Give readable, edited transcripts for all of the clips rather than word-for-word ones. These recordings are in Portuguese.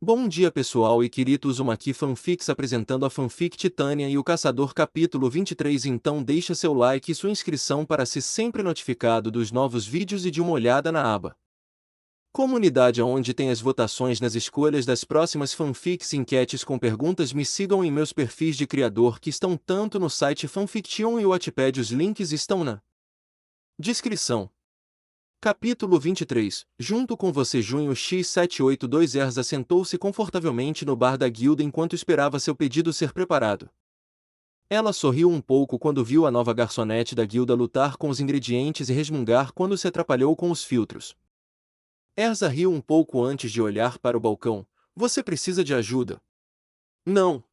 Bom dia pessoal e queridos, uma aqui fanfics apresentando a fanfic Titânia e o Caçador capítulo 23. Então deixa seu like e sua inscrição para ser sempre notificado dos novos vídeos e de uma olhada na aba Comunidade, onde tem as votações nas escolhas das próximas fanfics e enquetes com perguntas. Me sigam em meus perfis de criador que estão tanto no site Fanfiction e o Wattpad, os links estão na descrição. Capítulo 23. Junto com você, junho x782. Erza sentou-se confortavelmente no bar da guilda enquanto esperava seu pedido ser preparado. Ela sorriu um pouco quando viu a nova garçonete da guilda lutar com os ingredientes e resmungar quando se atrapalhou com os filtros. Erza riu um pouco antes de olhar para o balcão. Você precisa de ajuda? Não.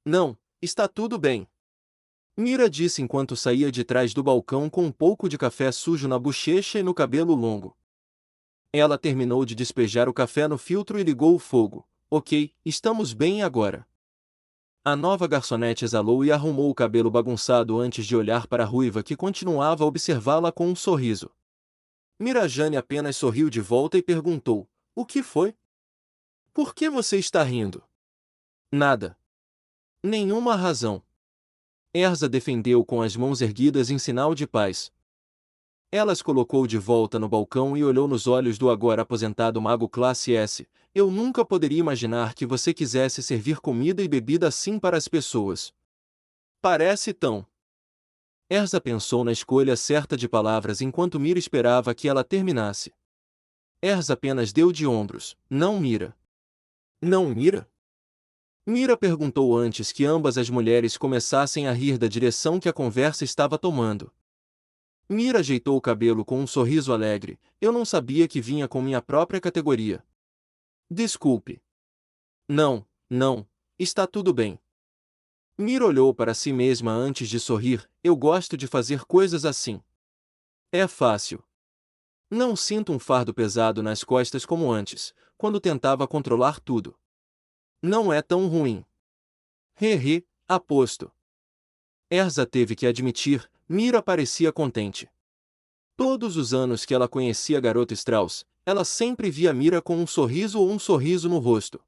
Não, está tudo bem. Mira disse enquanto saía de trás do balcão com um pouco de café sujo na bochecha e no cabelo longo. Ela terminou de despejar o café no filtro e ligou o fogo. Ok, estamos bem agora. A nova garçonete exalou e arrumou o cabelo bagunçado antes de olhar para a ruiva que continuava a observá-la com um sorriso. Mirajane apenas sorriu de volta e perguntou: o que foi? Por que você está rindo? Nada. Nenhuma razão. Erza defendeu com as mãos erguidas em sinal de paz. Ela as colocou de volta no balcão e olhou nos olhos do agora aposentado mago classe S. Eu nunca poderia imaginar que você quisesse servir comida e bebida assim para as pessoas. Parece tão... Erza pensou na escolha certa de palavras enquanto Mira esperava que ela terminasse. Erza apenas deu de ombros. Não, Mira. Não, Mira? Mira perguntou antes que ambas as mulheres começassem a rir da direção que a conversa estava tomando. Mira ajeitou o cabelo com um sorriso alegre. Eu não sabia que vinha com minha própria categoria. Desculpe. Não, não, está tudo bem. Mira olhou para si mesma antes de sorrir. Eu gosto de fazer coisas assim. É fácil. Não sinto um fardo pesado nas costas como antes, quando tentava controlar tudo. Não é tão ruim. Hehe, aposto. Erza teve que admitir. Mira parecia contente. Todos os anos que ela conhecia a garota Strauss, ela sempre via Mira com um sorriso ou um sorriso no rosto.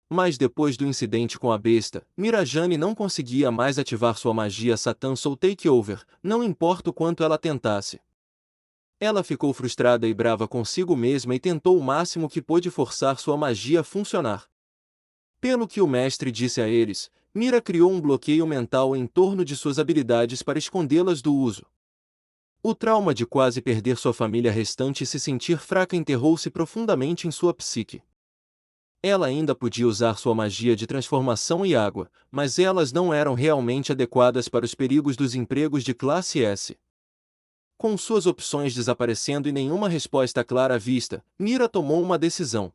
Mas depois do incidente com a besta, Mirajane não conseguia mais ativar sua magia Satan Soul Takeover, não importa o quanto ela tentasse. Ela ficou frustrada e brava consigo mesma e tentou o máximo que pôde forçar sua magia a funcionar. Pelo que o mestre disse a eles, Mira criou um bloqueio mental em torno de suas habilidades para escondê-las do uso. O trauma de quase perder sua família restante e se sentir fraca enterrou-se profundamente em sua psique. Ela ainda podia usar sua magia de transformação e água, mas elas não eram realmente adequadas para os perigos dos empregos de classe S. Com suas opções desaparecendo e nenhuma resposta clara à vista, Mira tomou uma decisão.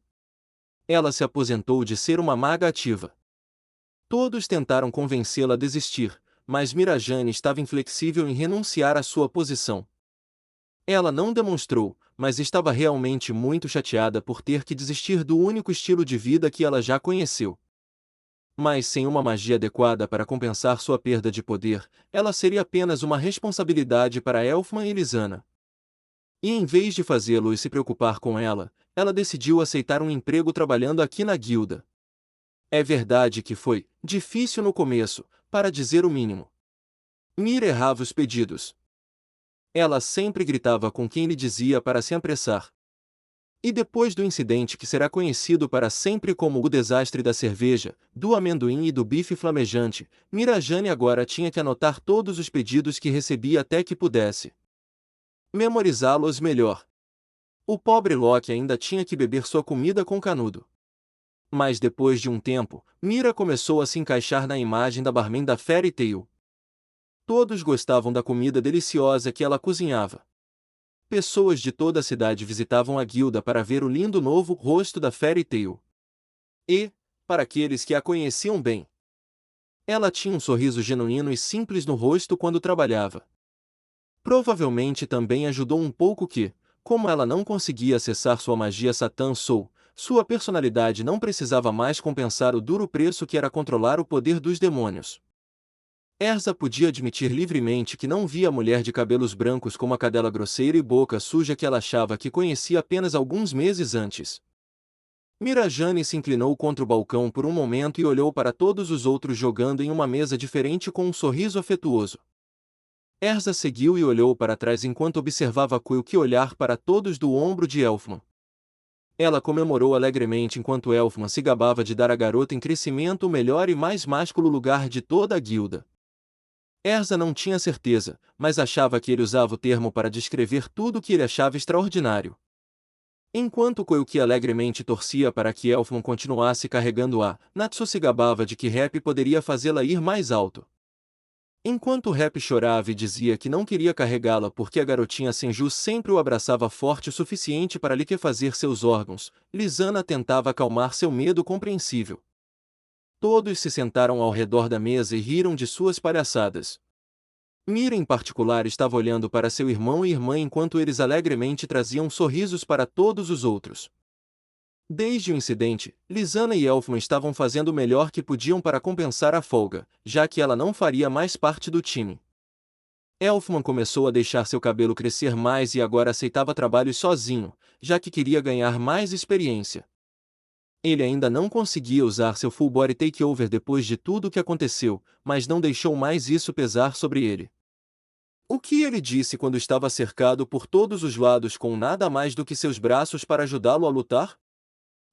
Ela se aposentou de ser uma maga ativa. Todos tentaram convencê-la a desistir, mas Mirajane estava inflexível em renunciar à sua posição. Ela não demonstrou, mas estava realmente muito chateada por ter que desistir do único estilo de vida que ela já conheceu. Mas sem uma magia adequada para compensar sua perda de poder, ela seria apenas uma responsabilidade para Elfman e Lisana. E em vez de fazê-lo e se preocupar com ela, ela decidiu aceitar um emprego trabalhando aqui na guilda. É verdade que foi difícil no começo, para dizer o mínimo. Mira errava os pedidos. Ela sempre gritava com quem lhe dizia para se apressar. E depois do incidente que será conhecido para sempre como o desastre da cerveja, do amendoim e do bife flamejante, Mirajane agora tinha que anotar todos os pedidos que recebia até que pudesse memorizá-los melhor. O pobre Loki ainda tinha que beber sua comida com canudo. Mas depois de um tempo, Mira começou a se encaixar na imagem da barman da Fairy Tail. Todos gostavam da comida deliciosa que ela cozinhava. Pessoas de toda a cidade visitavam a guilda para ver o lindo novo rosto da Fairy Tail. E, para aqueles que a conheciam bem, ela tinha um sorriso genuíno e simples no rosto quando trabalhava. Provavelmente também ajudou um pouco que, como ela não conseguia acessar sua magia Satan Soul, sua personalidade não precisava mais compensar o duro preço que era controlar o poder dos demônios. Erza podia admitir livremente que não via a mulher de cabelos brancos como a cadela grosseira e boca suja que ela achava que conhecia apenas alguns meses antes. Mirajane se inclinou contra o balcão por um momento e olhou para todos os outros jogando em uma mesa diferente com um sorriso afetuoso. Erza seguiu e olhou para trás enquanto observava Quilk olhar para todos do ombro de Elfman. Ela comemorou alegremente enquanto Elfman se gabava de dar à garota em crescimento o melhor e mais másculo lugar de toda a guilda. Erza não tinha certeza, mas achava que ele usava o termo para descrever tudo o que ele achava extraordinário. Enquanto Quilk alegremente torcia para que Elfman continuasse carregando-a, Natsu se gabava de que Rap poderia fazê-la ir mais alto. Enquanto Rap chorava e dizia que não queria carregá-la porque a garotinha Senju sempre o abraçava forte o suficiente para liquefazer seus órgãos, Lisanna tentava acalmar seu medo compreensível. Todos se sentaram ao redor da mesa e riram de suas palhaçadas. Mira em particular estava olhando para seu irmão e irmã enquanto eles alegremente traziam sorrisos para todos os outros. Desde o incidente, Lisanna e Elfman estavam fazendo o melhor que podiam para compensar a folga, já que ela não faria mais parte do time. Elfman começou a deixar seu cabelo crescer mais e agora aceitava trabalhos sozinho, já que queria ganhar mais experiência. Ele ainda não conseguia usar seu full body takeover depois de tudo o que aconteceu, mas não deixou mais isso pesar sobre ele. O que ele disse quando estava cercado por todos os lados com nada mais do que seus braços para ajudá-lo a lutar?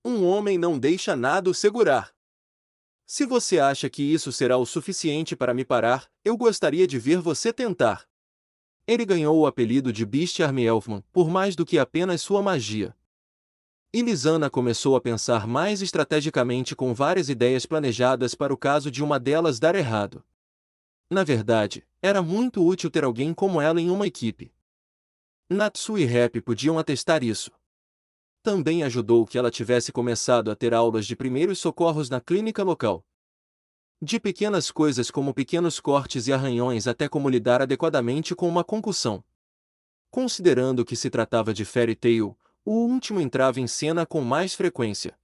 Um homem não deixa nada o segurar. Se você acha que isso será o suficiente para me parar, eu gostaria de ver você tentar. Ele ganhou o apelido de Beast Army Elfman, por mais do que apenas sua magia. E Lisanna começou a pensar mais estrategicamente com várias ideias planejadas para o caso de uma delas dar errado. Na verdade, era muito útil ter alguém como ela em uma equipe. Natsu e Rap podiam atestar isso. Também ajudou que ela tivesse começado a ter aulas de primeiros socorros na clínica local. De pequenas coisas como pequenos cortes e arranhões até como lidar adequadamente com uma concussão. Considerando que se tratava de Fairy Tail, o último entrava em cena com mais frequência.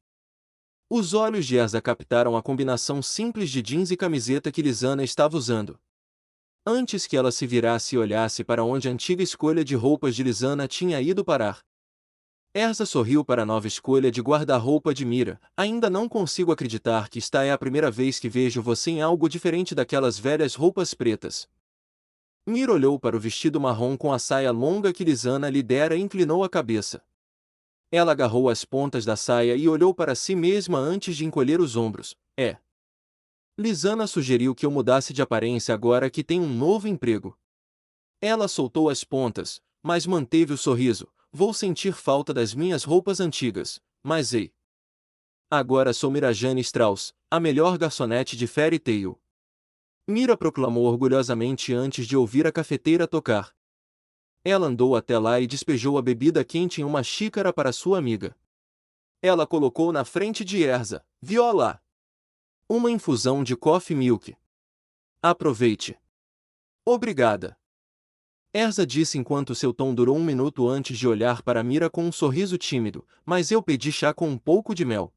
Os olhos de Erza captaram a combinação simples de jeans e camiseta que Lisanna estava usando. Antes que ela se virasse e olhasse para onde a antiga escolha de roupas de Lisanna tinha ido parar, Erza sorriu para a nova escolha de guarda-roupa de Mira. Ainda não consigo acreditar que esta é a primeira vez que vejo você em algo diferente daquelas velhas roupas pretas. Mira olhou para o vestido marrom com a saia longa que Lisanna lhe dera e inclinou a cabeça. Ela agarrou as pontas da saia e olhou para si mesma antes de encolher os ombros. Lisanna sugeriu que eu mudasse de aparência agora que tenho um novo emprego. Ela soltou as pontas, mas manteve o sorriso. Vou sentir falta das minhas roupas antigas, mas ei. Agora sou Mirajane Strauss, a melhor garçonete de Fairy Tail. Mira proclamou orgulhosamente antes de ouvir a cafeteira tocar. Ela andou até lá e despejou a bebida quente em uma xícara para sua amiga. Ela colocou na frente de Erza, Viola. Uma infusão de coffee milk. Aproveite. Obrigada. Erza disse enquanto seu tom durou um minuto antes de olhar para Mira com um sorriso tímido, mas eu pedi chá com um pouco de mel.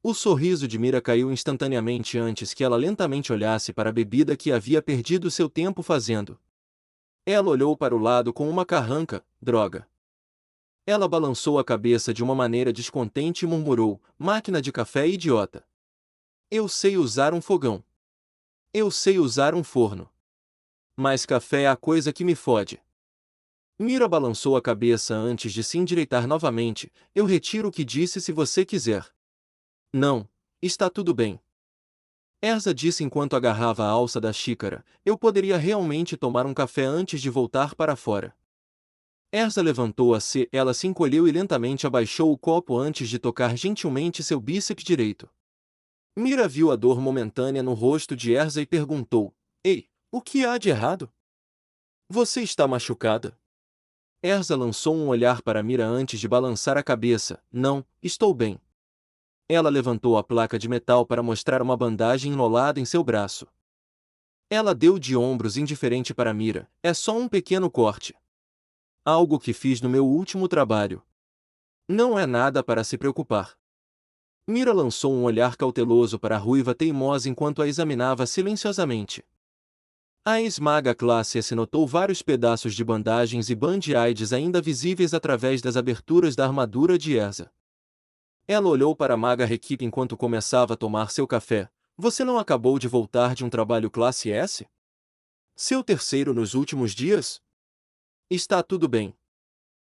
O sorriso de Mira caiu instantaneamente antes que ela lentamente olhasse para a bebida que havia perdido seu tempo fazendo. Ela olhou para o lado com uma carranca, droga. Ela balançou a cabeça de uma maneira descontente e murmurou, máquina de café idiota. Eu sei usar um fogão. Eu sei usar um forno. Mas café é a coisa que me fode. Mira balançou a cabeça antes de se endireitar novamente. Eu retiro o que disse se você quiser. Não, está tudo bem. Erza disse enquanto agarrava a alça da xícara. Eu poderia realmente tomar um café antes de voltar para fora. Erza levantou-se, ela se encolheu e lentamente abaixou o copo antes de tocar gentilmente seu bíceps direito. Mira viu a dor momentânea no rosto de Erza e perguntou, Ei, o que há de errado? Você está machucada? Erza lançou um olhar para Mira antes de balançar a cabeça. Não, estou bem. Ela levantou a placa de metal para mostrar uma bandagem enrolada em seu braço. Ela deu de ombros indiferente para Mira. É só um pequeno corte. Algo que fiz no meu último trabalho. Não é nada para se preocupar. Mira lançou um olhar cauteloso para a ruiva teimosa enquanto a examinava silenciosamente. A esmaga classe S notou vários pedaços de bandagens e band-aids ainda visíveis através das aberturas da armadura de Erza. Ela olhou para a magra equipe enquanto começava a tomar seu café. Você não acabou de voltar de um trabalho classe S? Seu terceiro nos últimos dias? Está tudo bem.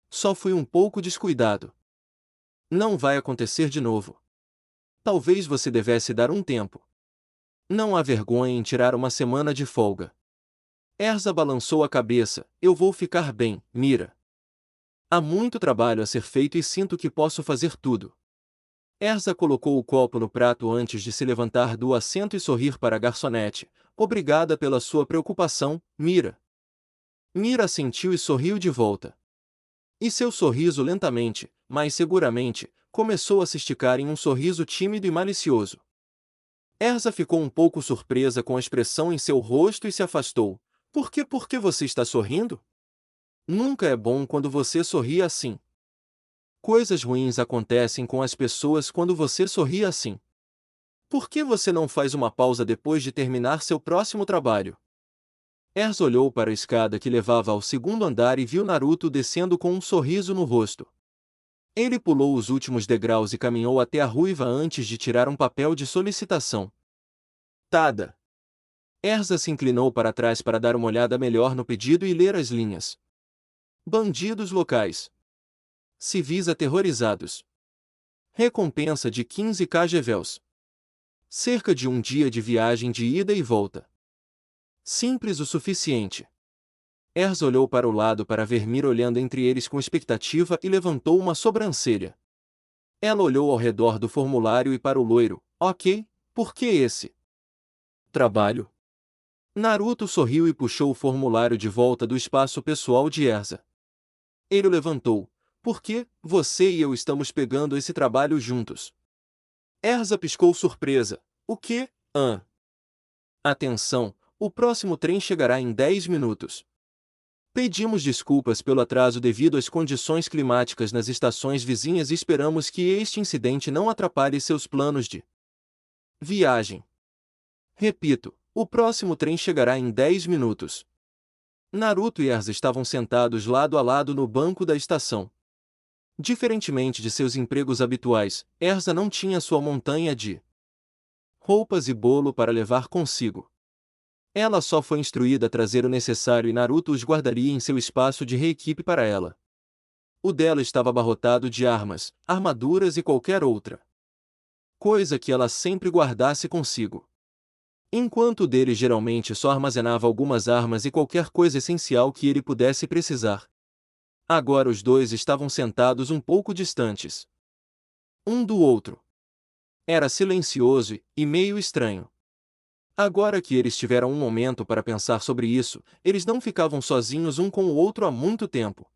Só fui um pouco descuidado. Não vai acontecer de novo. Talvez você devesse dar um tempo. Não há vergonha em tirar uma semana de folga. Erza balançou a cabeça. Eu vou ficar bem, Mira. Há muito trabalho a ser feito e sinto que posso fazer tudo. Erza colocou o copo no prato antes de se levantar do assento e sorrir para a garçonete. Obrigada pela sua preocupação, Mira. Mira assentiu e sorriu de volta. E seu sorriso lentamente, mas seguramente, começou a se esticar em um sorriso tímido e malicioso. Erza ficou um pouco surpresa com a expressão em seu rosto e se afastou. Por que você está sorrindo? Nunca é bom quando você sorri assim. Coisas ruins acontecem com as pessoas quando você sorri assim. Por que você não faz uma pausa depois de terminar seu próximo trabalho? Erza olhou para a escada que levava ao segundo andar e viu Naruto descendo com um sorriso no rosto. Ele pulou os últimos degraus e caminhou até a ruiva antes de tirar um papel de solicitação. Tada! Erza se inclinou para trás para dar uma olhada melhor no pedido e ler as linhas. Bandidos locais. Civis aterrorizados. Recompensa de 15 kgvels. Cerca de um dia de viagem de ida e volta. Simples o suficiente. Erza olhou para o lado para ver Mira olhando entre eles com expectativa e levantou uma sobrancelha. Ela olhou ao redor do formulário e para o loiro. Ok, por que esse? Trabalho. Naruto sorriu e puxou o formulário de volta do espaço pessoal de Erza. Ele o levantou. Por que você e eu estamos pegando esse trabalho juntos? Erza piscou surpresa. O quê? Atenção, o próximo trem chegará em 10 minutos. Pedimos desculpas pelo atraso devido às condições climáticas nas estações vizinhas e esperamos que este incidente não atrapalhe seus planos de viagem. Repito, o próximo trem chegará em 10 minutos. Naruto e Erza estavam sentados lado a lado no banco da estação. Diferentemente de seus empregos habituais, Erza não tinha sua montanha de roupas e bolo para levar consigo. Ela só foi instruída a trazer o necessário e Naruto os guardaria em seu espaço de reequipe para ela. O dela estava abarrotado de armas, armaduras e qualquer outra coisa que ela sempre guardasse consigo. Enquanto o dele geralmente só armazenava algumas armas e qualquer coisa essencial que ele pudesse precisar. Agora os dois estavam sentados um pouco distantes um do outro. Era silencioso e meio estranho. Agora que eles tiveram um momento para pensar sobre isso, eles não ficavam sozinhos um com o outro há muito tempo.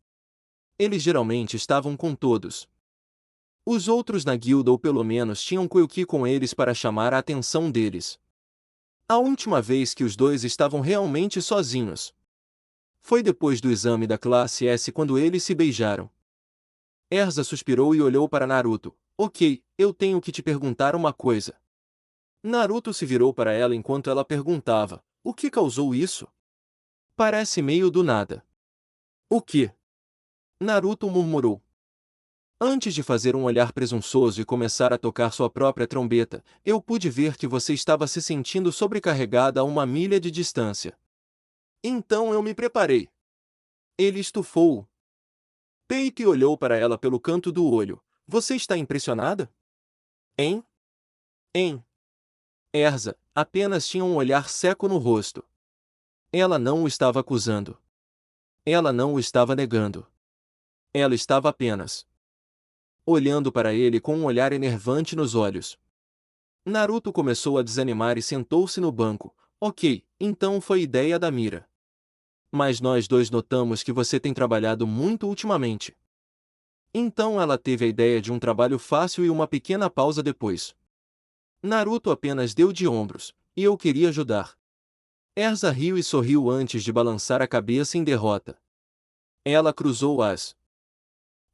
Eles geralmente estavam com todos os outros na guilda ou pelo menos tinham Kyuuki com eles para chamar a atenção deles. A última vez que os dois estavam realmente sozinhos foi depois do exame da classe S quando eles se beijaram. Erza suspirou e olhou para Naruto. Ok, eu tenho que te perguntar uma coisa. Naruto se virou para ela enquanto ela perguntava. O que causou isso? Parece meio do nada. O que? Naruto murmurou. Antes de fazer um olhar presunçoso e começar a tocar sua própria trombeta, eu pude ver que você estava se sentindo sobrecarregada a 1 milha de distância. Então eu me preparei. Ele estufou o peito e olhou para ela pelo canto do olho. Você está impressionada? Hein? Hein? Erza apenas tinha um olhar seco no rosto. Ela não o estava acusando. Ela não o estava negando. Ela estava apenas olhando para ele com um olhar enervante nos olhos. Naruto começou a desanimar e sentou-se no banco. Ok, então foi ideia da Mira. Mas nós dois notamos que você tem trabalhado muito ultimamente. Então ela teve a ideia de um trabalho fácil e uma pequena pausa depois. Naruto apenas deu de ombros, e eu queria ajudar. Erza riu e sorriu antes de balançar a cabeça em derrota. Ela cruzou as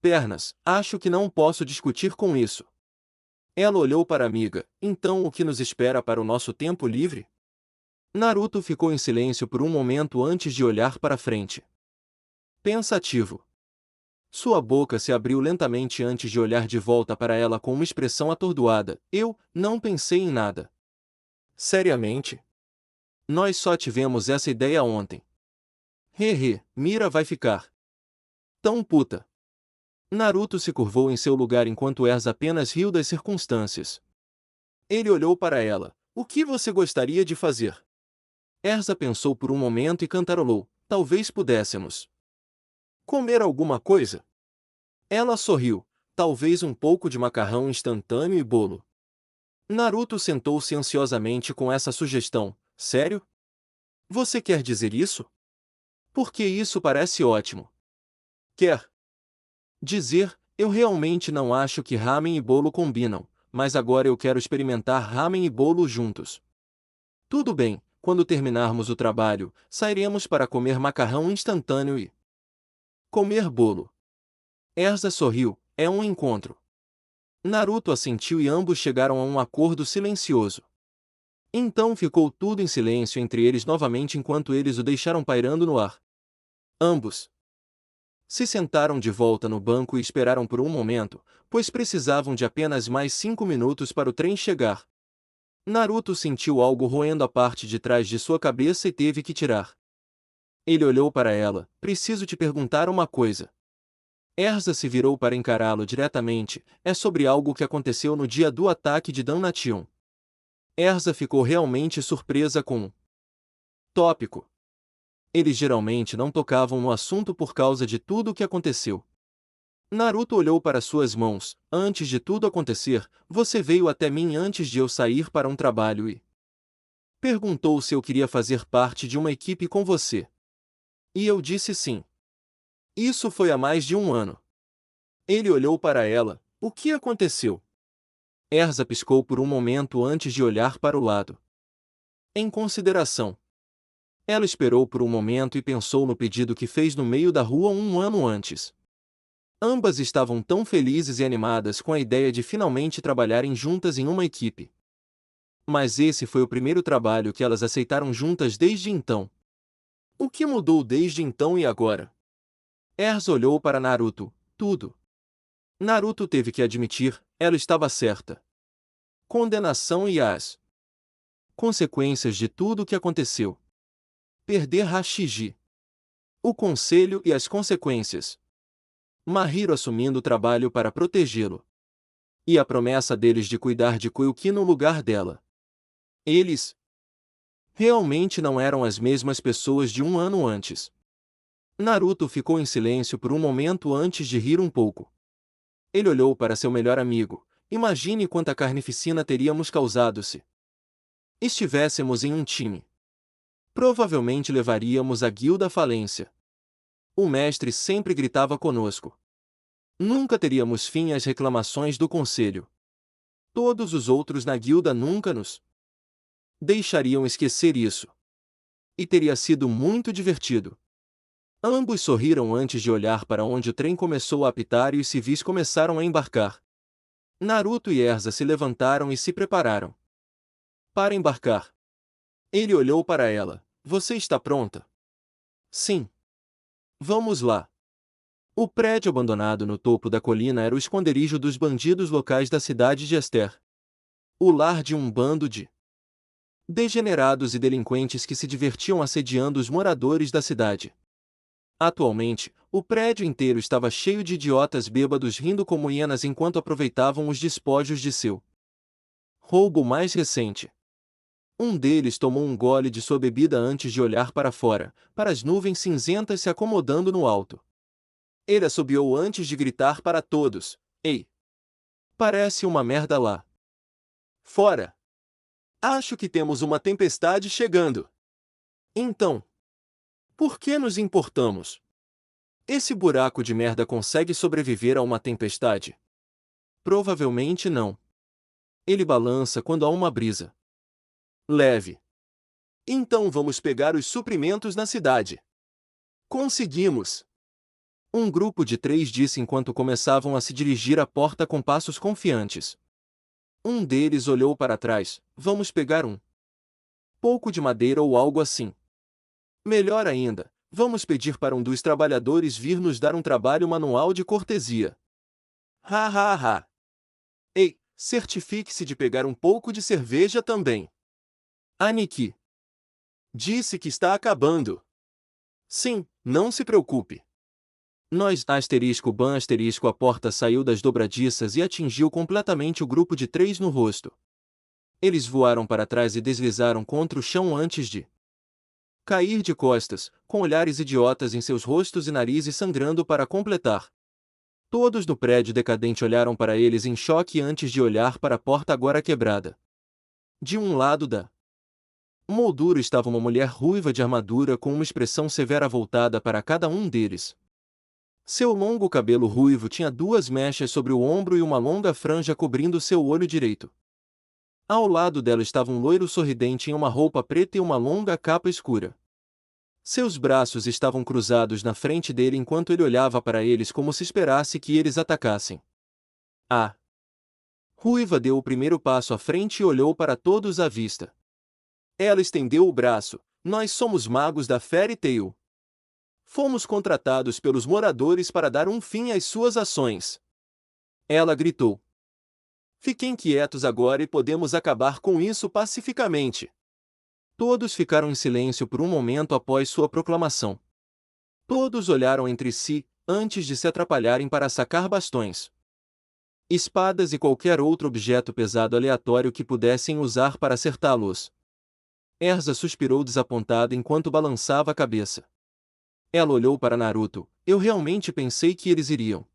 pernas. Acho que não posso discutir com isso. Ela olhou para a amiga. Então o que nos espera para o nosso tempo livre? Naruto ficou em silêncio por um momento antes de olhar para frente. Pensativo. Sua boca se abriu lentamente antes de olhar de volta para ela com uma expressão atordoada. Eu não pensei em nada. Seriamente? Nós só tivemos essa ideia ontem. Hehe, Mira vai ficar tão puta. Naruto se curvou em seu lugar enquanto Erza apenas riu das circunstâncias. Ele olhou para ela. O que você gostaria de fazer? Erza pensou por um momento e cantarolou. Talvez pudéssemos comer alguma coisa? Ela sorriu. Talvez um pouco de macarrão instantâneo e bolo. Naruto sentou-se ansiosamente com essa sugestão. Sério? Você quer dizer isso? Porque isso parece ótimo. Quer dizer, eu realmente não acho que ramen e bolo combinam, mas agora eu quero experimentar ramen e bolo juntos. Tudo bem, quando terminarmos o trabalho, sairemos para comer macarrão instantâneo e comer bolo. Erza sorriu, é um encontro. Naruto assentiu e ambos chegaram a um acordo silencioso. Então ficou tudo em silêncio entre eles novamente enquanto eles o deixaram pairando no ar. Ambos se sentaram de volta no banco e esperaram por um momento, pois precisavam de apenas mais 5 minutos para o trem chegar. Naruto sentiu algo roendo a parte de trás de sua cabeça e teve que tirar. Ele olhou para ela. Preciso te perguntar uma coisa. Erza se virou para encará-lo diretamente. É sobre algo que aconteceu no dia do ataque de Damnation. Erza ficou realmente surpresa com o tópico. Eles geralmente não tocavam no assunto por causa de tudo o que aconteceu. Naruto olhou para suas mãos. Antes de tudo acontecer, você veio até mim antes de eu sair para um trabalho e perguntou se eu queria fazer parte de uma equipe com você. E eu disse sim. Isso foi há mais de um ano. Ele olhou para ela. O que aconteceu? Erza piscou por um momento antes de olhar para o lado. Em consideração. Ela esperou por um momento e pensou no pedido que fez no meio da rua um ano antes. Ambas estavam tão felizes e animadas com a ideia de finalmente trabalharem juntas em uma equipe. Mas esse foi o primeiro trabalho que elas aceitaram juntas desde então. O que mudou desde então e agora? Erza olhou para Naruto. Tudo. Naruto teve que admitir, ela estava certa. Condenação e as consequências de tudo o que aconteceu. Perder Hashiji. O conselho e as consequências. Mahiro assumindo o trabalho para protegê-lo. E a promessa deles de cuidar de Koyuki no lugar dela. Eles realmente não eram as mesmas pessoas de um ano antes. Naruto ficou em silêncio por um momento antes de rir um pouco. Ele olhou para seu melhor amigo. Imagine quanta carnificina teríamos causado se estivéssemos em um time. Provavelmente levaríamos a guilda à falência. O mestre sempre gritava conosco. Nunca teríamos fim às reclamações do conselho. Todos os outros na guilda nunca nos deixariam esquecer isso. E teria sido muito divertido. Ambos sorriram antes de olhar para onde o trem começou a apitar e os civis começaram a embarcar. Naruto e Erza se levantaram e se prepararam para embarcar. Ele olhou para ela. Você está pronta? Sim. Vamos lá. O prédio abandonado no topo da colina era o esconderijo dos bandidos locais da cidade de Ester. O lar de um bando de degenerados e delinquentes que se divertiam assediando os moradores da cidade. Atualmente, o prédio inteiro estava cheio de idiotas bêbados rindo como hienas enquanto aproveitavam os despojos de seu roubo mais recente. Um deles tomou um gole de sua bebida antes de olhar para fora, para as nuvens cinzentas se acomodando no alto. Ele assobiou antes de gritar para todos. Ei! Parece uma merda lá fora. Acho que temos uma tempestade chegando. Então, por que nos importamos? Esse buraco de merda consegue sobreviver a uma tempestade? Provavelmente não. Ele balança quando há uma brisa leve. Então vamos pegar os suprimentos na cidade. Conseguimos! Um grupo de 3 disse enquanto começavam a se dirigir à porta com passos confiantes. Um deles olhou para trás. Vamos pegar um pouco de madeira ou algo assim. Melhor ainda, Vamos pedir para um dos trabalhadores vir nos dar um trabalho manual de cortesia. Ha ha ha. Ei, certifique-se de pegar um pouco de cerveja também. Aniki. Disse que está acabando. Sim, não se preocupe. Nós *ban a porta saiu das dobradiças e atingiu completamente o grupo de 3 no rosto. Eles voaram para trás e deslizaram contra o chão antes de cair de costas, com olhares idiotas em seus rostos e narizes sangrando para completar. Todos no prédio decadente olharam para eles em choque antes de olhar para a porta agora quebrada. De um lado da moldura estava uma mulher ruiva de armadura com uma expressão severa voltada para cada um deles. Seu longo cabelo ruivo tinha 2 mechas sobre o ombro e uma longa franja cobrindo seu olho direito. Ao lado dela estava um loiro sorridente em uma roupa preta e uma longa capa escura. Seus braços estavam cruzados na frente dele enquanto ele olhava para eles como se esperasse que eles atacassem. A ruiva deu o primeiro passo à frente e olhou para todos à vista. Ela estendeu o braço. Nós somos magos da Fairy Tail. Fomos contratados pelos moradores para dar um fim às suas ações. Ela gritou. Fiquem quietos agora e podemos acabar com isso pacificamente. Todos ficaram em silêncio por um momento após sua proclamação. Todos olharam entre si, antes de se atrapalharem para sacar bastões, espadas e qualquer outro objeto pesado aleatório que pudessem usar para acertá-los. Erza suspirou desapontada enquanto balançava a cabeça. Ela olhou para Naruto. Eu realmente pensei que eles iriam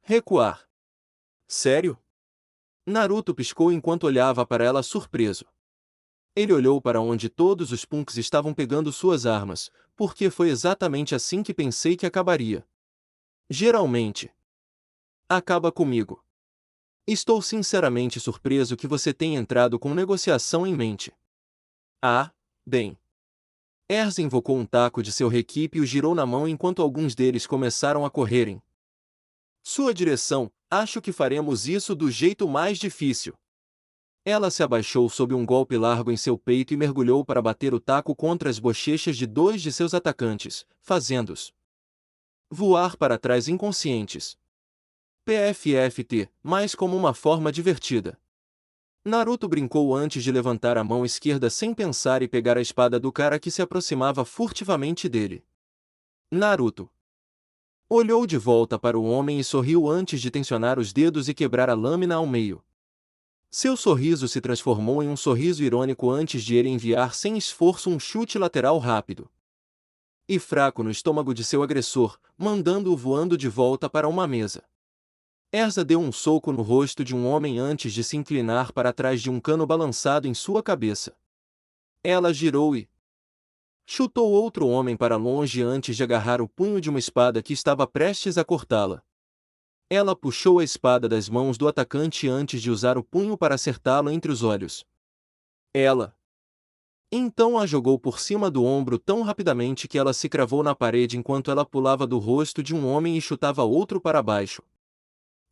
recuar. Sério? Naruto piscou enquanto olhava para ela surpreso. Ele olhou para onde todos os punks estavam pegando suas armas, porque foi exatamente assim que pensei que acabaria. Geralmente. Acaba comigo. Estou sinceramente surpreso que você tenha entrado com negociação em mente. Ah, bem. Erza invocou um taco de seu requipe e o girou na mão enquanto alguns deles começaram a correrem. Sua direção, acho que faremos isso do jeito mais difícil. Ela se abaixou sob um golpe largo em seu peito e mergulhou para bater o taco contra as bochechas de 2 de seus atacantes, fazendo-os voar para trás inconscientes. PFFT, mas como uma forma divertida. Naruto brincou antes de levantar a mão esquerda sem pensar e pegar a espada do cara que se aproximava furtivamente dele. Naruto olhou de volta para o homem e sorriu antes de tensionar os dedos e quebrar a lâmina ao meio. Seu sorriso se transformou em um sorriso irônico antes de ele enviar sem esforço um chute lateral rápido e fraco no estômago de seu agressor, mandando-o voando de volta para uma mesa. Erza deu um soco no rosto de um homem antes de se inclinar para trás de um cano balançado em sua cabeça. Ela girou e chutou outro homem para longe antes de agarrar o punho de uma espada que estava prestes a cortá-la. Ela puxou a espada das mãos do atacante antes de usar o punho para acertá-lo entre os olhos. Ela então a jogou por cima do ombro tão rapidamente que ela se cravou na parede enquanto ela pulava do rosto de um homem e chutava outro para baixo.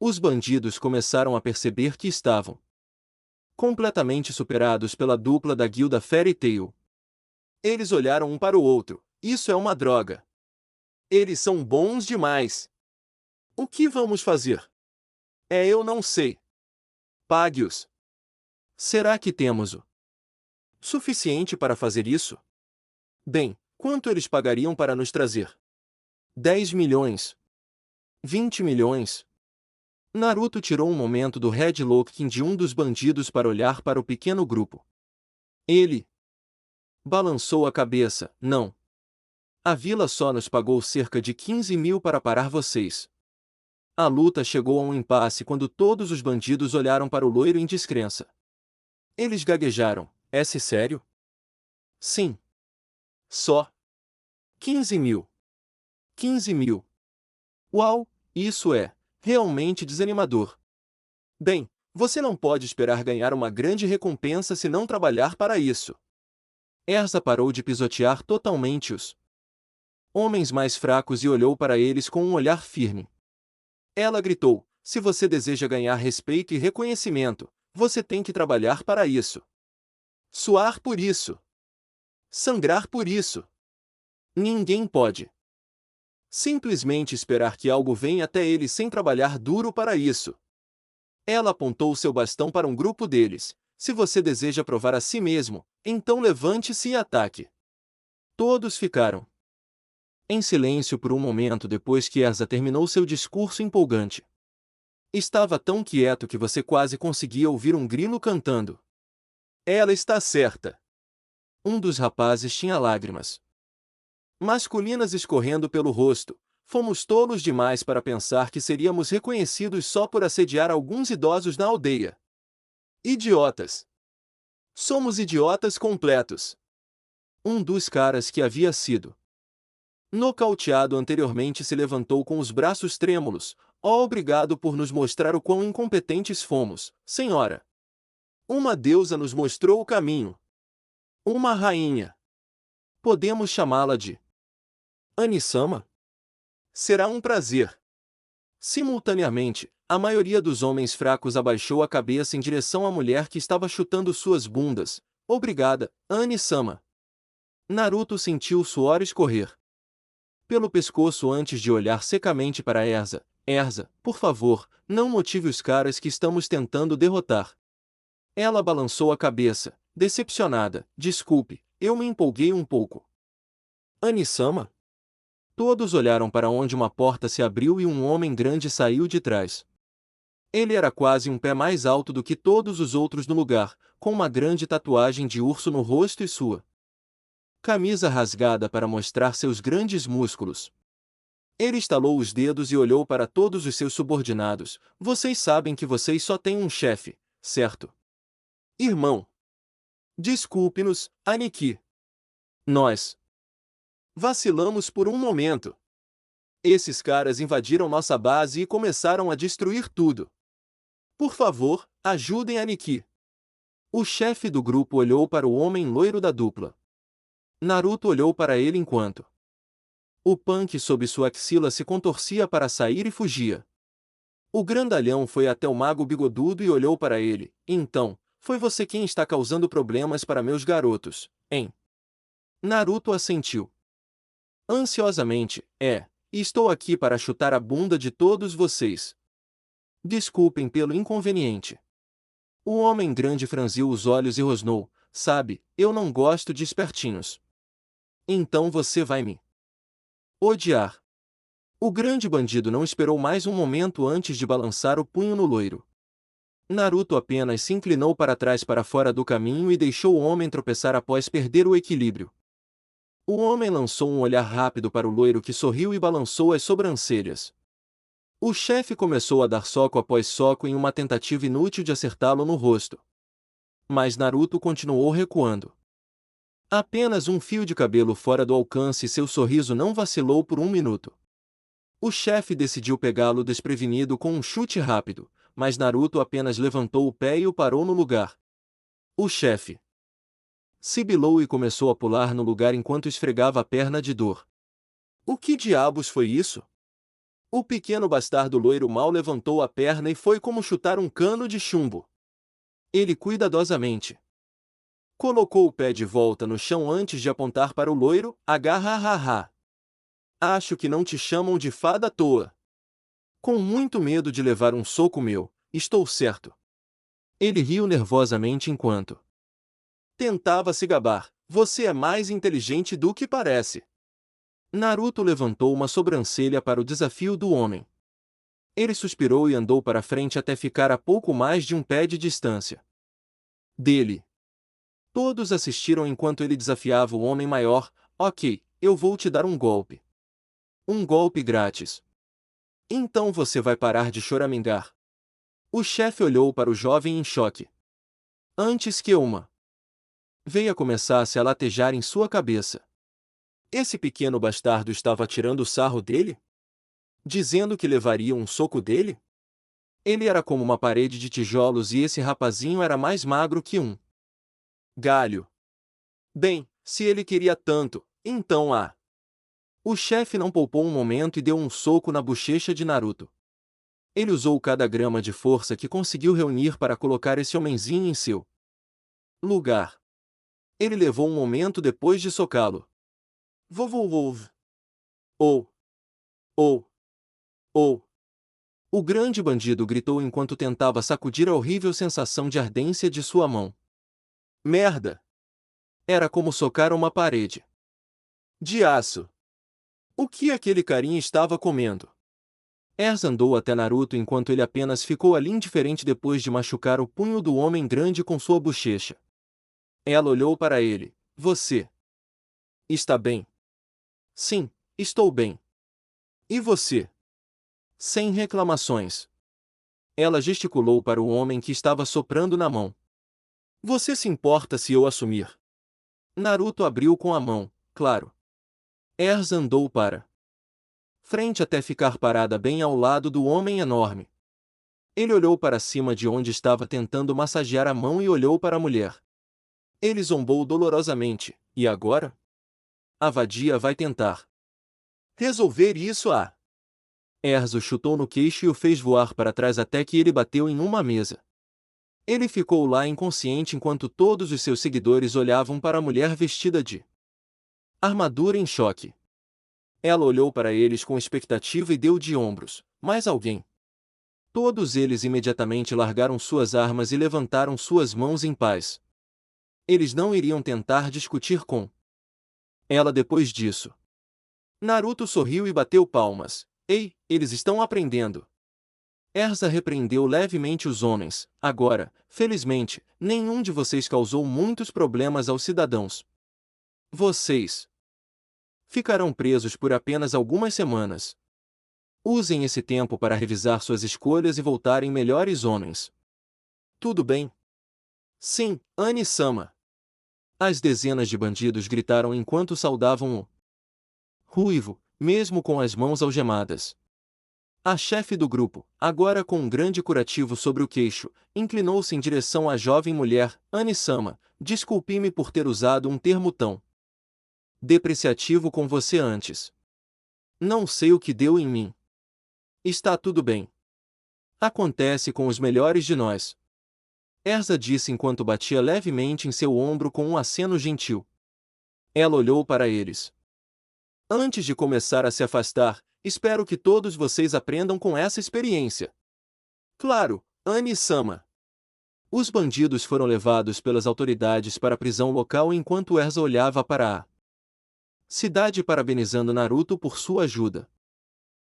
Os bandidos começaram a perceber que estavam completamente superados pela dupla da guilda Fairy Tail. Eles olharam um para o outro. Isso é uma droga. Eles são bons demais. O que vamos fazer? Eu não sei. Pague-os. Será que temos o suficiente para fazer isso? Bem, quanto eles pagariam para nos trazer? 10 milhões? 20 milhões? Naruto tirou um momento do headlocking de um dos bandidos para olhar para o pequeno grupo. Ele balançou a cabeça. Não. A vila só nos pagou cerca de 15 mil para parar vocês. A luta chegou a um impasse quando todos os bandidos olharam para o loiro em descrença. Eles gaguejaram. É sério? Sim. Só 15 mil. 15 mil. Uau, isso é realmente desanimador. Bem, você não pode esperar ganhar uma grande recompensa se não trabalhar para isso. Erza parou de pisotear totalmente os homens mais fracos e olhou para eles com um olhar firme. Ela gritou: se você deseja ganhar respeito e reconhecimento, você tem que trabalhar para isso. Suar por isso. Sangrar por isso. Ninguém pode simplesmente esperar que algo venha até ele sem trabalhar duro para isso. Ela apontou seu bastão para um grupo deles. Se você deseja provar a si mesmo, então levante-se e ataque. Todos ficaram em silêncio por um momento depois que Erza terminou seu discurso empolgante. Estava tão quieto que você quase conseguia ouvir um grilo cantando. Ela está certa. Um dos rapazes tinha lágrimas masculinas escorrendo pelo rosto. Fomos tolos demais para pensar que seríamos reconhecidos só por assediar alguns idosos na aldeia. Idiotas. Somos idiotas completos. Um dos caras que havia sido nocauteado anteriormente se levantou com os braços trêmulos. Oh, obrigado por nos mostrar o quão incompetentes fomos, senhora. Uma deusa nos mostrou o caminho. Uma rainha. Podemos chamá-la de Anisama? Será um prazer. Simultaneamente, a maioria dos homens fracos abaixou a cabeça em direção à mulher que estava chutando suas bundas. Obrigada, Anisama. Naruto sentiu o suor escorrer pelo pescoço antes de olhar secamente para Erza. Erza, por favor, não motive os caras que estamos tentando derrotar. Ela balançou a cabeça, decepcionada. Desculpe, eu me empolguei um pouco. Anisama? Todos olharam para onde uma porta se abriu e um homem grande saiu de trás. Ele era quase um pé mais alto do que todos os outros no lugar, com uma grande tatuagem de urso no rosto e sua camisa rasgada para mostrar seus grandes músculos. Ele estalou os dedos e olhou para todos os seus subordinados. Vocês sabem que vocês só têm um chefe, certo? Irmão. Desculpe-nos, Aniki. Nós vacilamos por um momento. Esses caras invadiram nossa base e começaram a destruir tudo. Por favor, ajudem Aniki. O chefe do grupo olhou para o homem loiro da dupla. Naruto olhou para ele enquanto o punk sob sua axila se contorcia para sair e fugia. O grandalhão foi até o mago bigodudo e olhou para ele. Então, foi você quem está causando problemas para meus garotos, hein? Naruto assentiu ansiosamente. Estou aqui para chutar a bunda de todos vocês. Desculpem pelo inconveniente. O homem grande franziu os olhos e rosnou. Sabe, eu não gosto de espertinhos. Então você vai me odiar. O grande bandido não esperou mais um momento antes de balançar o punho no loiro. Naruto apenas se inclinou para trás para fora do caminho e deixou o homem tropeçar após perder o equilíbrio. O homem lançou um olhar rápido para o loiro que sorriu e balançou as sobrancelhas. O chefe começou a dar soco após soco em uma tentativa inútil de acertá-lo no rosto. Mas Naruto continuou recuando. Apenas um fio de cabelo fora do alcance e seu sorriso não vacilou por um minuto. O chefe decidiu pegá-lo desprevenido com um chute rápido, mas Naruto apenas levantou o pé e o parou no lugar. O chefe sibilou e começou a pular no lugar enquanto esfregava a perna de dor. O que diabos foi isso? O pequeno bastardo loiro mal levantou a perna e foi como chutar um cano de chumbo. Ele cuidadosamente colocou o pé de volta no chão antes de apontar para o loiro. Agarra. Acho que não te chamam de fada à toa. Com muito medo de levar um soco meu, estou certo. Ele riu nervosamente enquanto tentava se gabar. Você é mais inteligente do que parece. Naruto levantou uma sobrancelha para o desafio do homem. Ele suspirou e andou para frente até ficar a pouco mais de um pé de distância dele. Todos assistiram enquanto ele desafiava o homem maior. Ok, eu vou te dar um golpe. Um golpe grátis. Então você vai parar de choramingar. O chefe olhou para o jovem em choque. Antes que uma veia começasse a latejar em sua cabeça. Esse pequeno bastardo estava tirando sarro dele? Dizendo que levaria um soco dele? Ele era como uma parede de tijolos e esse rapazinho era mais magro que um galho. Bem, se ele queria tanto, então O chefe não poupou um momento e deu um soco na bochecha de Naruto. Ele usou cada grama de força que conseguiu reunir para colocar esse homenzinho em seu lugar. Ele levou um momento depois de socá-lo. Vovô. Ou, ou, ou. O grande bandido gritou enquanto tentava sacudir a horrível sensação de ardência de sua mão. Merda! Era como socar uma parede de aço. O que aquele carinha estava comendo? Erza andou até Naruto enquanto ele apenas ficou ali indiferente depois de machucar o punho do homem grande com sua bochecha. Ela olhou para ele. Você está bem? Sim, estou bem. E você? Sem reclamações. Ela gesticulou para o homem que estava soprando na mão. Você se importa se eu assumir? Naruto abriu com a mão, claro. Erza andou para frente até ficar parada bem ao lado do homem enorme. Ele olhou para cima de onde estava tentando massagear a mão e olhou para a mulher. Ele zombou dolorosamente. E agora? A vadia vai tentar resolver isso a... Erza o chutou no queixo e o fez voar para trás até que ele bateu em uma mesa. Ele ficou lá inconsciente enquanto todos os seus seguidores olhavam para a mulher vestida de armadura em choque. Ela olhou para eles com expectativa e deu de ombros. Mais alguém? Todos eles imediatamente largaram suas armas e levantaram suas mãos em paz. Eles não iriam tentar discutir com ela depois disso. Naruto sorriu e bateu palmas. Ei, eles estão aprendendo. Erza repreendeu levemente os homens. Agora, felizmente, nenhum de vocês causou muitos problemas aos cidadãos. Vocês ficarão presos por apenas algumas semanas. Usem esse tempo para revisar suas escolhas e voltarem melhores homens. Tudo bem? Sim, Ani-sama. As dezenas de bandidos gritaram enquanto saudavam o ruivo, mesmo com as mãos algemadas. A chefe do grupo, agora com um grande curativo sobre o queixo, inclinou-se em direção à jovem mulher. Ani-sama, desculpe-me por ter usado um termo tão depreciativo com você antes. Não sei o que deu em mim. Está tudo bem. Acontece com os melhores de nós. Erza disse enquanto batia levemente em seu ombro com um aceno gentil. Ela olhou para eles. Antes de começar a se afastar, espero que todos vocês aprendam com essa experiência. Claro, Ani-sama. Os bandidos foram levados pelas autoridades para a prisão local enquanto Erza olhava para a cidade parabenizando Naruto por sua ajuda.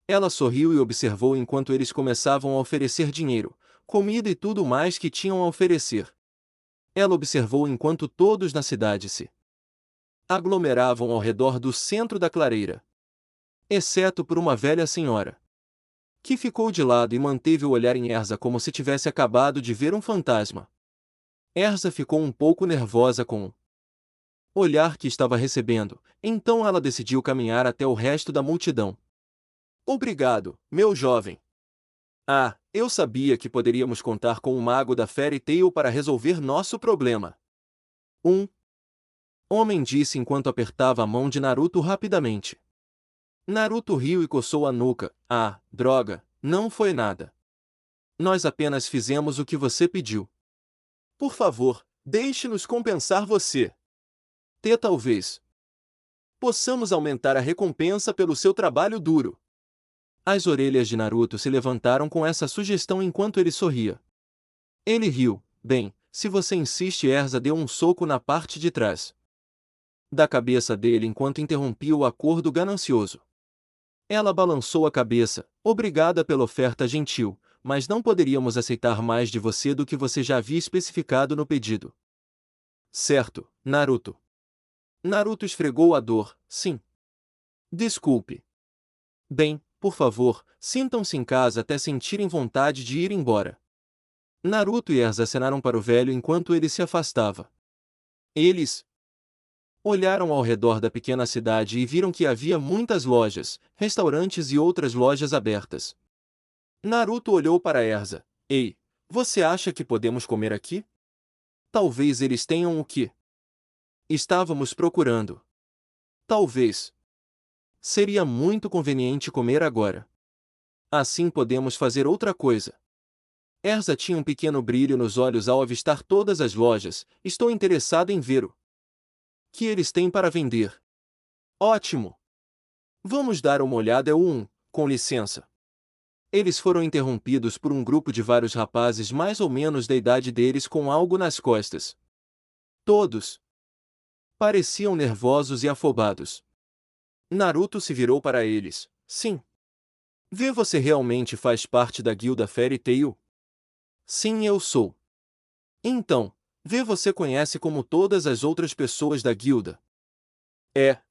Ela sorriu e observou enquanto eles começavam a oferecer dinheiro, comida e tudo mais que tinham a oferecer. Ela observou enquanto todos na cidade se aglomeravam ao redor do centro da clareira. Exceto por uma velha senhora, que ficou de lado e manteve o olhar em Erza como se tivesse acabado de ver um fantasma. Erza ficou um pouco nervosa com o olhar que estava recebendo, então ela decidiu caminhar até o resto da multidão. Obrigado, meu jovem. Ah, eu sabia que poderíamos contar com o mago da Fairy Tail para resolver nosso problema. Um homem disse enquanto apertava a mão de Naruto rapidamente. Naruto riu e coçou a nuca. Ah, droga, não foi nada. Nós apenas fizemos o que você pediu. Por favor, deixe-nos compensar você. Talvez possamos aumentar a recompensa pelo seu trabalho duro. As orelhas de Naruto se levantaram com essa sugestão enquanto ele sorria. Ele riu. Bem, se você insiste, Erza deu um soco na parte de trás da cabeça dele enquanto interrompia o acordo ganancioso. Ela balançou a cabeça. Obrigada pela oferta gentil, mas não poderíamos aceitar mais de você do que você já havia especificado no pedido. Certo, Naruto. Naruto esfregou a dor. Sim. Desculpe. Bem, por favor, sintam-se em casa até sentirem vontade de ir embora. Naruto e Erza acenaram para o velho enquanto ele se afastava. Eles olharam ao redor da pequena cidade e viram que havia muitas lojas, restaurantes e outras lojas abertas. Naruto olhou para Erza. Ei, você acha que podemos comer aqui? Talvez eles tenham o que estávamos procurando. Talvez. Seria muito conveniente comer agora. Assim podemos fazer outra coisa. Erza tinha um pequeno brilho nos olhos ao avistar todas as lojas. Estou interessado em ver o que eles têm para vender. Ótimo! Vamos dar uma olhada com licença. Eles foram interrompidos por um grupo de vários rapazes mais ou menos da idade deles com algo nas costas. Todos pareciam nervosos e afobados. Naruto se virou para eles. Sim. Vê, você realmente faz parte da guilda Fairy Tail? Sim, eu sou. Então, vê, você conhece como todas as outras pessoas da guilda? É.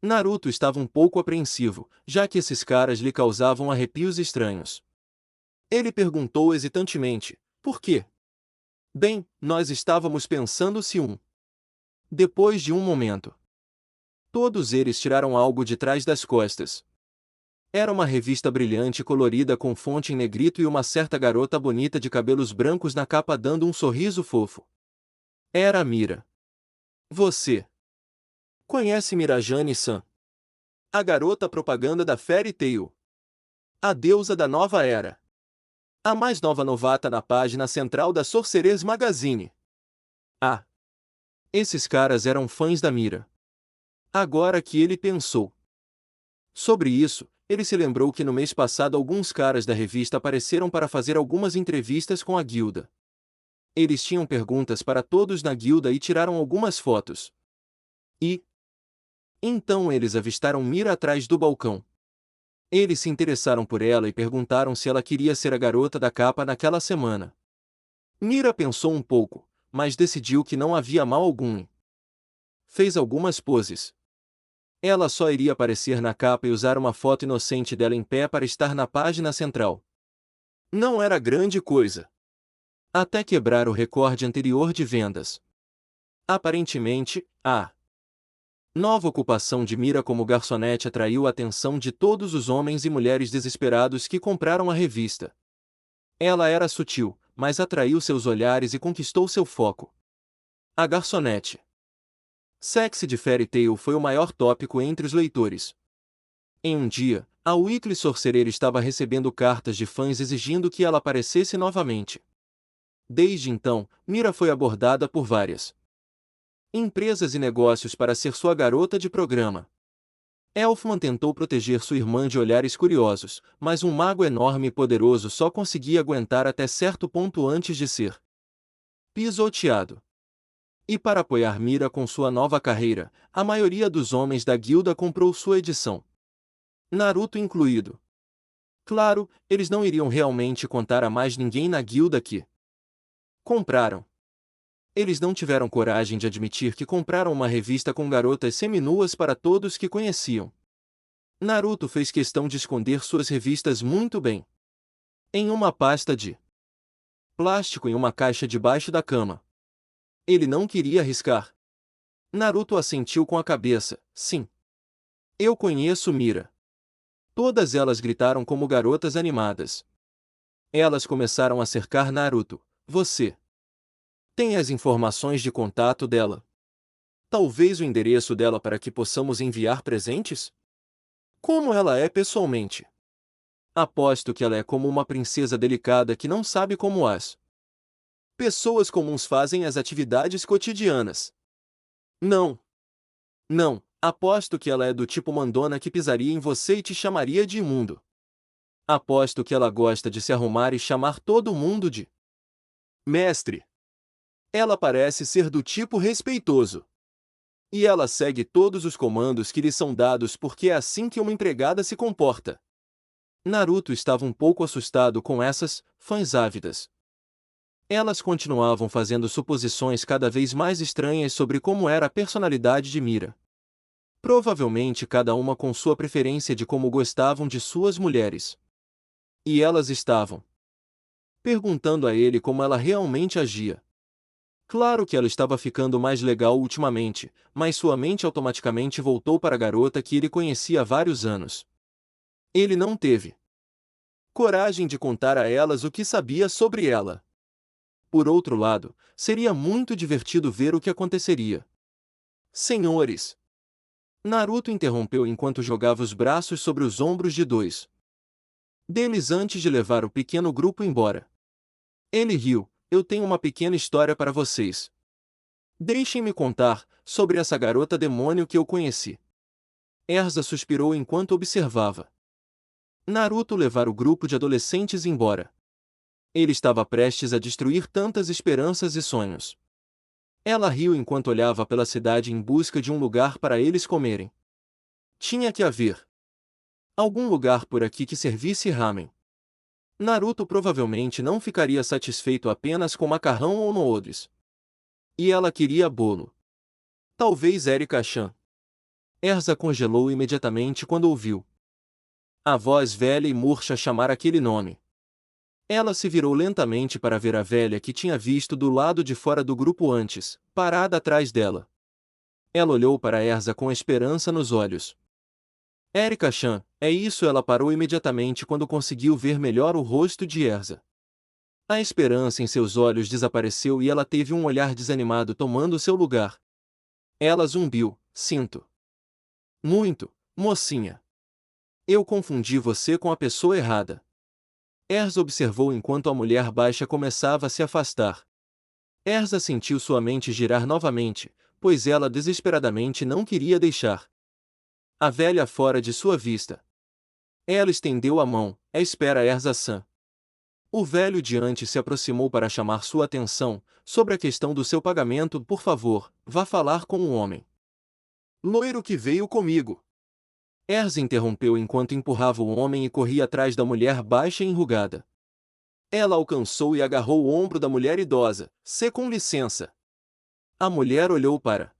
Naruto estava um pouco apreensivo, já que esses caras lhe causavam arrepios estranhos. Ele perguntou hesitantemente: por quê? Bem, nós estávamos pensando se Depois de um momento, todos eles tiraram algo de trás das costas. Era uma revista brilhante colorida com fonte em negrito e uma certa garota bonita de cabelos brancos na capa dando um sorriso fofo. Era a Mira. Você conhece Mirajane-san? A garota propaganda da Fairy Tail. A deusa da nova era. A mais nova novata na página central da Sorcerers Magazine. Ah! Esses caras eram fãs da Mira. Agora que ele pensou sobre isso, ele se lembrou que no mês passado alguns caras da revista apareceram para fazer algumas entrevistas com a guilda. Eles tinham perguntas para todos na guilda e tiraram algumas fotos. E então eles avistaram Mira atrás do balcão. Eles se interessaram por ela e perguntaram se ela queria ser a garota da capa naquela semana. Mira pensou um pouco, mas decidiu que não havia mal algum. Fez algumas poses. Ela só iria aparecer na capa e usar uma foto inocente dela em pé para estar na página central. Não era grande coisa. Até quebrar o recorde anterior de vendas. Aparentemente, a nova ocupação de Mira como garçonete atraiu a atenção de todos os homens e mulheres desesperados que compraram a revista. Ela era sutil, mas atraiu seus olhares e conquistou seu foco. A garçonete sexy de Fairy Tail foi o maior tópico entre os leitores. Em um dia, a Weekly Sorcerer estava recebendo cartas de fãs exigindo que ela aparecesse novamente. Desde então, Mira foi abordada por várias empresas e negócios para ser sua garota de programa. Elfman tentou proteger sua irmã de olhares curiosos, mas um mago enorme e poderoso só conseguia aguentar até certo ponto antes de ser pisoteado. E para apoiar Mira com sua nova carreira, a maioria dos homens da guilda comprou sua edição. Naruto incluído. Claro, eles não iriam realmente contar a mais ninguém na guilda que compraram. Eles não tiveram coragem de admitir que compraram uma revista com garotas seminuas para todos que conheciam. Naruto fez questão de esconder suas revistas muito bem. Em uma pasta de plástico em uma caixa debaixo da cama. Ele não queria arriscar. Naruto assentiu com a cabeça. Sim. Eu conheço Mira. Todas elas gritaram como garotas animadas. Elas começaram a cercar Naruto. Você tem as informações de contato dela? Talvez o endereço dela para que possamos enviar presentes? Como ela é pessoalmente? Aposto que ela é como uma princesa delicada que não sabe como as pessoas comuns fazem as atividades cotidianas. Não. Não, aposto que ela é do tipo mandona que pisaria em você e te chamaria de imundo. Aposto que ela gosta de se arrumar e chamar todo mundo de mestre. Ela parece ser do tipo respeitoso. E ela segue todos os comandos que lhe são dados porque é assim que uma empregada se comporta. Naruto estava um pouco assustado com essas fãs ávidas. Elas continuavam fazendo suposições cada vez mais estranhas sobre como era a personalidade de Mira. Provavelmente cada uma com sua preferência de como gostavam de suas mulheres. E elas estavam perguntando a ele como ela realmente agia. Claro que ela estava ficando mais legal ultimamente, mas sua mente automaticamente voltou para a garota que ele conhecia há vários anos. Ele não teve coragem de contar a elas o que sabia sobre ela. Por outro lado, seria muito divertido ver o que aconteceria. Senhores! Naruto interrompeu enquanto jogava os braços sobre os ombros de dois deles antes de levar o pequeno grupo embora. Ele riu. Eu tenho uma pequena história para vocês. Deixem-me contar sobre essa garota demônio que eu conheci. Erza suspirou enquanto observava Naruto levar o grupo de adolescentes embora. Ele estava prestes a destruir tantas esperanças e sonhos. Ela riu enquanto olhava pela cidade em busca de um lugar para eles comerem. Tinha que haver algum lugar por aqui que servisse ramen. Naruto provavelmente não ficaria satisfeito apenas com macarrão ou noodles. E ela queria bolo. Talvez Erika-chan. Erza congelou imediatamente quando ouviu a voz velha e murcha chamar aquele nome. Ela se virou lentamente para ver a velha que tinha visto do lado de fora do grupo antes, parada atrás dela. Ela olhou para Erza com esperança nos olhos. Erika-chan, é isso. Ela parou imediatamente quando conseguiu ver melhor o rosto de Erza. A esperança em seus olhos desapareceu e ela teve um olhar desanimado tomando seu lugar. Ela zumbiu, sinto muito, mocinha. Eu confundi você com a pessoa errada. Erza observou enquanto a mulher baixa começava a se afastar. Erza sentiu sua mente girar novamente, pois ela desesperadamente não queria deixar a velha fora de sua vista. Ela estendeu a mão. Espera, Erza-san. O velho de antes se aproximou para chamar sua atenção sobre a questão do seu pagamento. Por favor, vá falar com o homem loiro que veio comigo. Erza interrompeu enquanto empurrava o homem e corria atrás da mulher baixa e enrugada. Ela alcançou e agarrou o ombro da mulher idosa. Com licença. A mulher olhou para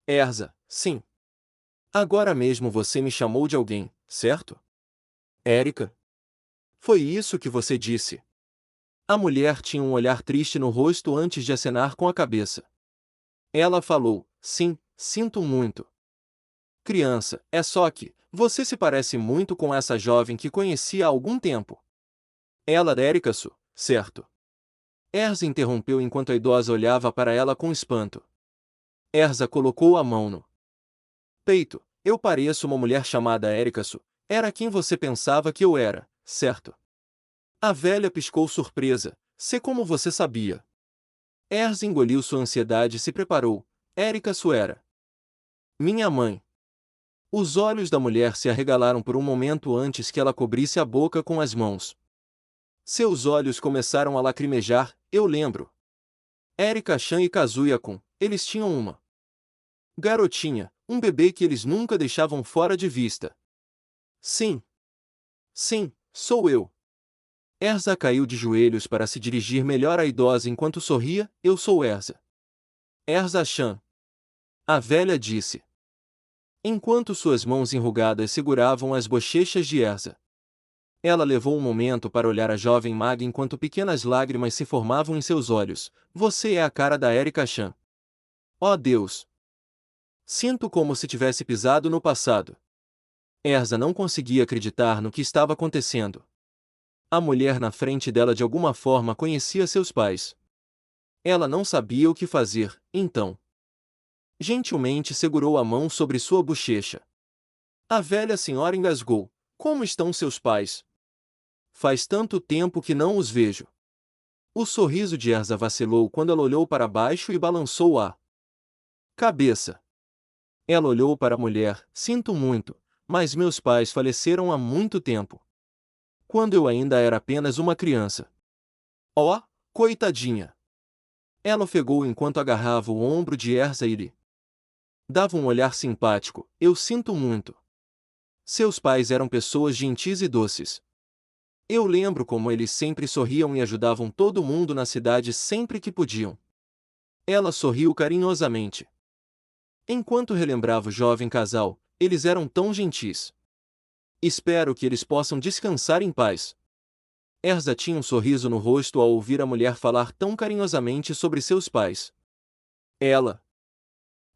Erza. Sim. Agora mesmo você me chamou de alguém, certo? Erika? Foi isso que você disse. A mulher tinha um olhar triste no rosto antes de acenar com a cabeça. Ela falou, sim, sinto muito. Criança, é só que, você se parece muito com essa jovem que conheci há algum tempo. Ela é Erika-su, certo? Erza interrompeu enquanto a idosa olhava para ela com espanto. Erza colocou a mão no peito. Eu pareço uma mulher chamada Erika-su. Era quem você pensava que eu era, certo? A velha piscou surpresa. Sei como você sabia. Erza engoliu sua ansiedade e se preparou. Erika-su era minha mãe. Os olhos da mulher se arregalaram por um momento antes que ela cobrisse a boca com as mãos. Seus olhos começaram a lacrimejar. Eu lembro. Erika-chan e Kazuya-kun, eles tinham uma garotinha, um bebê que eles nunca deixavam fora de vista. Sim. Sim, sou eu. Erza caiu de joelhos para se dirigir melhor à idosa enquanto sorria. Eu sou Erza. Erza-chan. A velha disse. Enquanto suas mãos enrugadas seguravam as bochechas de Erza. Ela levou um momento para olhar a jovem maga enquanto pequenas lágrimas se formavam em seus olhos. Você é a cara da Erika-chan. Oh Deus! Sinto como se tivesse pisado no passado. Erza não conseguia acreditar no que estava acontecendo. A mulher na frente dela de alguma forma conhecia seus pais. Ela não sabia o que fazer, então. Gentilmente segurou a mão sobre sua bochecha. A velha senhora engasgou. Como estão seus pais? Faz tanto tempo que não os vejo. O sorriso de Erza vacilou quando ela olhou para baixo e balançou a cabeça. Ela olhou para a mulher. Sinto muito, mas meus pais faleceram há muito tempo. Quando eu ainda era apenas uma criança. Oh, coitadinha! Ela ofegou enquanto agarrava o ombro de Erza e lhe dava um olhar simpático. Eu sinto muito. Seus pais eram pessoas gentis e doces. Eu lembro como eles sempre sorriam e ajudavam todo mundo na cidade sempre que podiam. Ela sorriu carinhosamente. Enquanto relembrava o jovem casal, eles eram tão gentis. Espero que eles possam descansar em paz. Erza tinha um sorriso no rosto ao ouvir a mulher falar tão carinhosamente sobre seus pais. Ela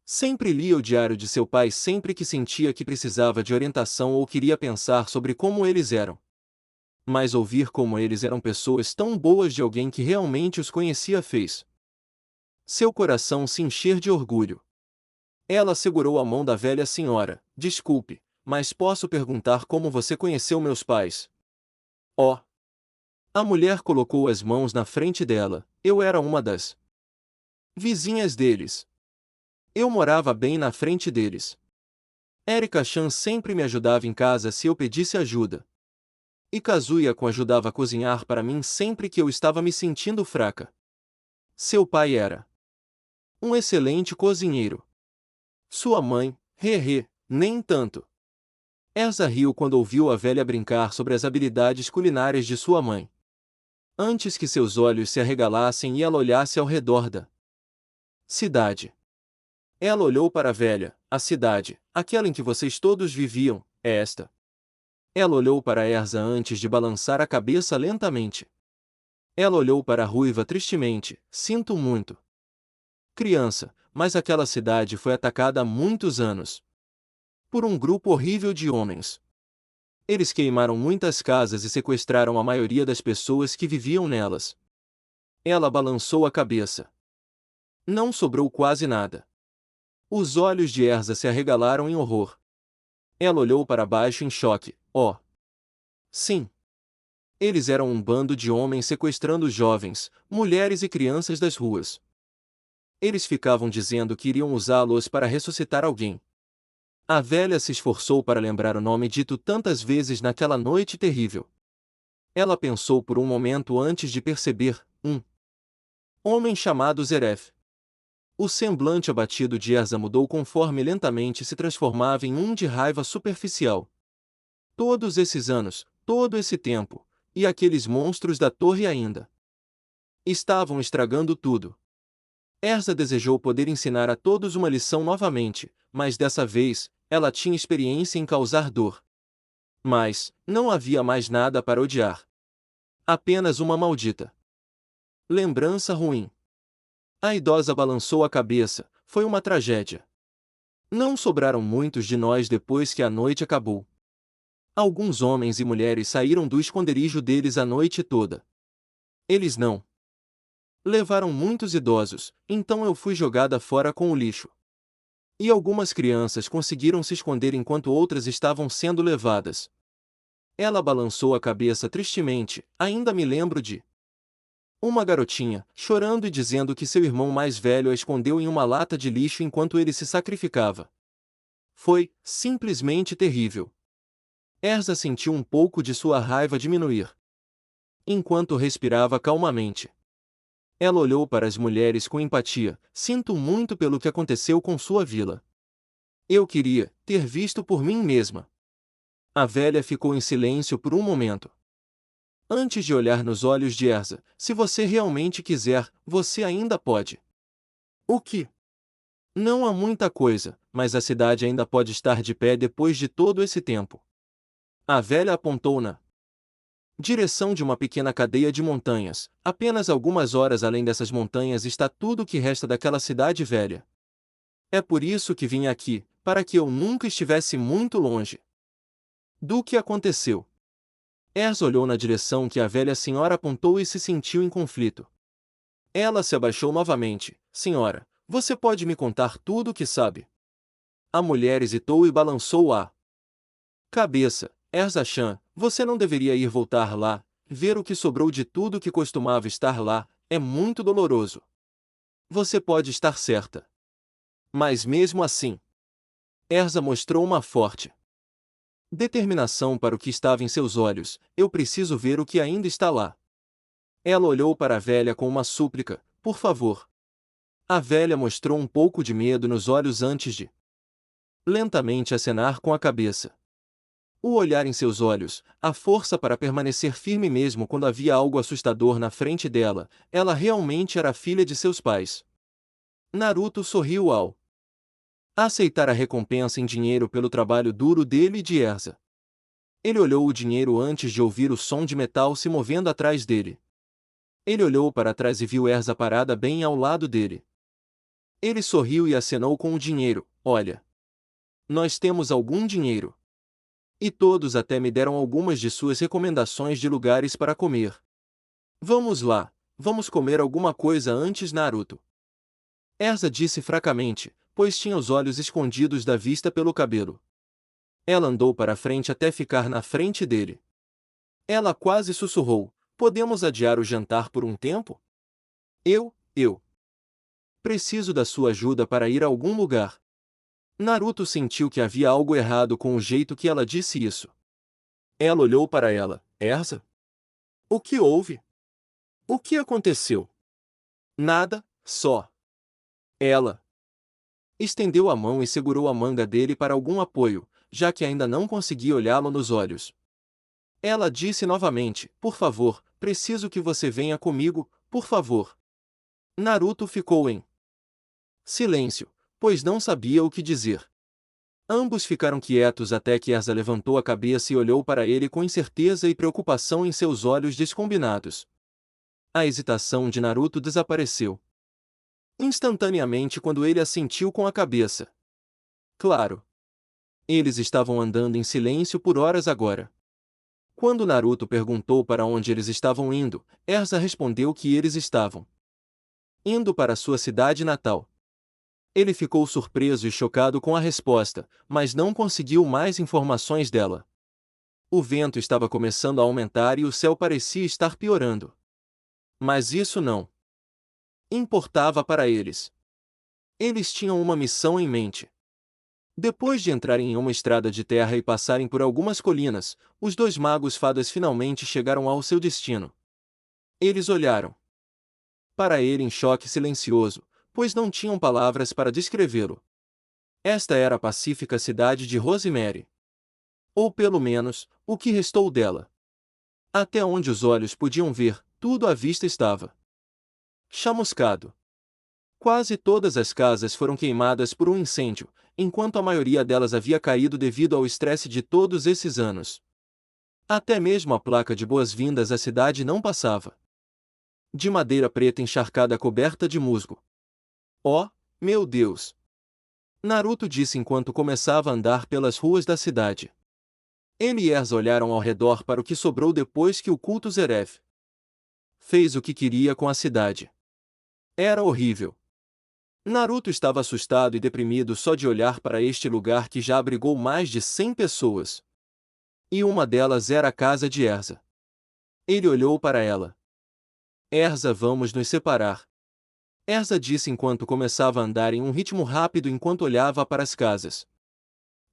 sempre lia o diário de seu pai sempre que sentia que precisava de orientação ou queria pensar sobre como eles eram. Mas ouvir como eles eram pessoas tão boas de alguém que realmente os conhecia fez seu coração se encher de orgulho. Ela segurou a mão da velha senhora. Desculpe, mas posso perguntar como você conheceu meus pais? Oh! A mulher colocou as mãos na frente dela. Eu era uma das vizinhas deles. Eu morava bem na frente deles. Erika-chan sempre me ajudava em casa se eu pedisse ajuda. E Kazuya-kun ajudava a cozinhar para mim sempre que eu estava me sentindo fraca. Seu pai era um excelente cozinheiro. Sua mãe, nem tanto. Erza riu quando ouviu a velha brincar sobre as habilidades culinárias de sua mãe. Antes que seus olhos se arregalassem e ela olhasse ao redor da cidade. Ela olhou para a velha. A cidade, aquela em que vocês todos viviam, é esta. Ela olhou para Erza antes de balançar a cabeça lentamente. Ela olhou para a ruiva tristemente. Sinto muito. Criança, mas aquela cidade foi atacada há muitos anos por um grupo horrível de homens. Eles queimaram muitas casas e sequestraram a maioria das pessoas que viviam nelas. Ela balançou a cabeça. Não sobrou quase nada. Os olhos de Erza se arregalaram em horror. Ela olhou para baixo em choque. Oh! Sim! Eles eram um bando de homens sequestrando jovens, mulheres e crianças das ruas. Eles ficavam dizendo que iriam usá-los para ressuscitar alguém. A velha se esforçou para lembrar o nome dito tantas vezes naquela noite terrível. Ela pensou por um momento antes de perceber, um homem chamado Zeref. O semblante abatido de Erza mudou conforme lentamente se transformava em um de raiva superficial. Todos esses anos, todo esse tempo, e aqueles monstros da torre ainda estavam estragando tudo. Erza desejou poder ensinar a todos uma lição novamente, mas dessa vez, ela tinha experiência em causar dor. Mas, não havia mais nada para odiar. Apenas uma maldita lembrança ruim. A idosa balançou a cabeça. Foi uma tragédia. Não sobraram muitos de nós depois que a noite acabou. Alguns homens e mulheres saíram do esconderijo deles a noite toda. Eles não levaram muitos idosos, então eu fui jogada fora com o lixo. E algumas crianças conseguiram se esconder enquanto outras estavam sendo levadas. Ela balançou a cabeça tristemente. Ainda me lembro de uma garotinha, chorando e dizendo que seu irmão mais velho a escondeu em uma lata de lixo enquanto ele se sacrificava. Foi, simplesmente terrível. Erza sentiu um pouco de sua raiva diminuir enquanto respirava calmamente. Ela olhou para as mulheres com empatia. Sinto muito pelo que aconteceu com sua vila. Eu queria ter visto por mim mesma. A velha ficou em silêncio por um momento. Antes de olhar nos olhos de Erza, se você realmente quiser, você ainda pode. O que? Não há muita coisa, mas a cidade ainda pode estar de pé depois de todo esse tempo. A velha apontou na direção de uma pequena cadeia de montanhas. Apenas algumas horas além dessas montanhas está tudo o que resta daquela cidade velha. É por isso que vim aqui, para que eu nunca estivesse muito longe do que aconteceu. Erza olhou na direção que a velha senhora apontou e se sentiu em conflito. Ela se abaixou novamente. Senhora, você pode me contar tudo o que sabe? A mulher hesitou e balançou a cabeça. Erza-chan, você não deveria ir voltar lá. Ver o que sobrou de tudo que costumava estar lá é muito doloroso. Você pode estar certa. Mas mesmo assim, Erza mostrou uma forte determinação para o que estava em seus olhos. Eu preciso ver o que ainda está lá. Ela olhou para a velha com uma súplica. Por favor. A velha mostrou um pouco de medo nos olhos antes de lentamente acenar com a cabeça. O olhar em seus olhos, a força para permanecer firme mesmo quando havia algo assustador na frente dela. Ela realmente era filha de seus pais. Naruto sorriu ao aceitar a recompensa em dinheiro pelo trabalho duro dele e de Erza. Ele olhou o dinheiro antes de ouvir o som de metal se movendo atrás dele. Ele olhou para trás e viu Erza parada bem ao lado dele. Ele sorriu e acenou com o dinheiro. Olha. Nós temos algum dinheiro. E todos até me deram algumas de suas recomendações de lugares para comer. Vamos lá, vamos comer alguma coisa antes, Naruto. Erza disse fracamente, pois tinha os olhos escondidos da vista pelo cabelo. Ela andou para a frente até ficar na frente dele. Ela quase sussurrou, podemos adiar o jantar por um tempo? Eu preciso da sua ajuda para ir a algum lugar. Naruto sentiu que havia algo errado com o jeito que ela disse isso. Ela olhou para ela. Erza? O que houve? O que aconteceu? Nada, só. Ela estendeu a mão e segurou a manga dele para algum apoio, já que ainda não conseguia olhá-lo nos olhos. Ela disse novamente, por favor, preciso que você venha comigo, por favor. Naruto ficou em silêncio, pois não sabia o que dizer. Ambos ficaram quietos até que Erza levantou a cabeça e olhou para ele com incerteza e preocupação em seus olhos descombinados. A hesitação de Naruto desapareceu instantaneamente quando ele assentiu com a cabeça. Claro. Eles estavam andando em silêncio por horas agora. Quando Naruto perguntou para onde eles estavam indo, Erza respondeu que eles estavam indo para sua cidade natal. Ele ficou surpreso e chocado com a resposta, mas não conseguiu mais informações dela. O vento estava começando a aumentar e o céu parecia estar piorando. Mas isso não importava para eles. Eles tinham uma missão em mente. Depois de entrarem em uma estrada de terra e passarem por algumas colinas, os dois magos fadas finalmente chegaram ao seu destino. Eles olharam para ele em choque silencioso, pois não tinham palavras para descrevê-lo. Esta era a pacífica cidade de Rosemary. Ou pelo menos, o que restou dela. Até onde os olhos podiam ver, tudo à vista estava chamuscado. Quase todas as casas foram queimadas por um incêndio, enquanto a maioria delas havia caído devido ao estresse de todos esses anos. Até mesmo a placa de boas-vindas à cidade não passava. De madeira preta encharcada coberta de musgo. Oh, meu Deus! Naruto disse enquanto começava a andar pelas ruas da cidade. Ele e Erza olharam ao redor para o que sobrou depois que o culto Zeref fez o que queria com a cidade. Era horrível. Naruto estava assustado e deprimido só de olhar para este lugar que já abrigou mais de 100 pessoas. E uma delas era a casa de Erza. Ele olhou para ela. Erza, vamos nos separar. Erza disse enquanto começava a andar em um ritmo rápido enquanto olhava para as casas.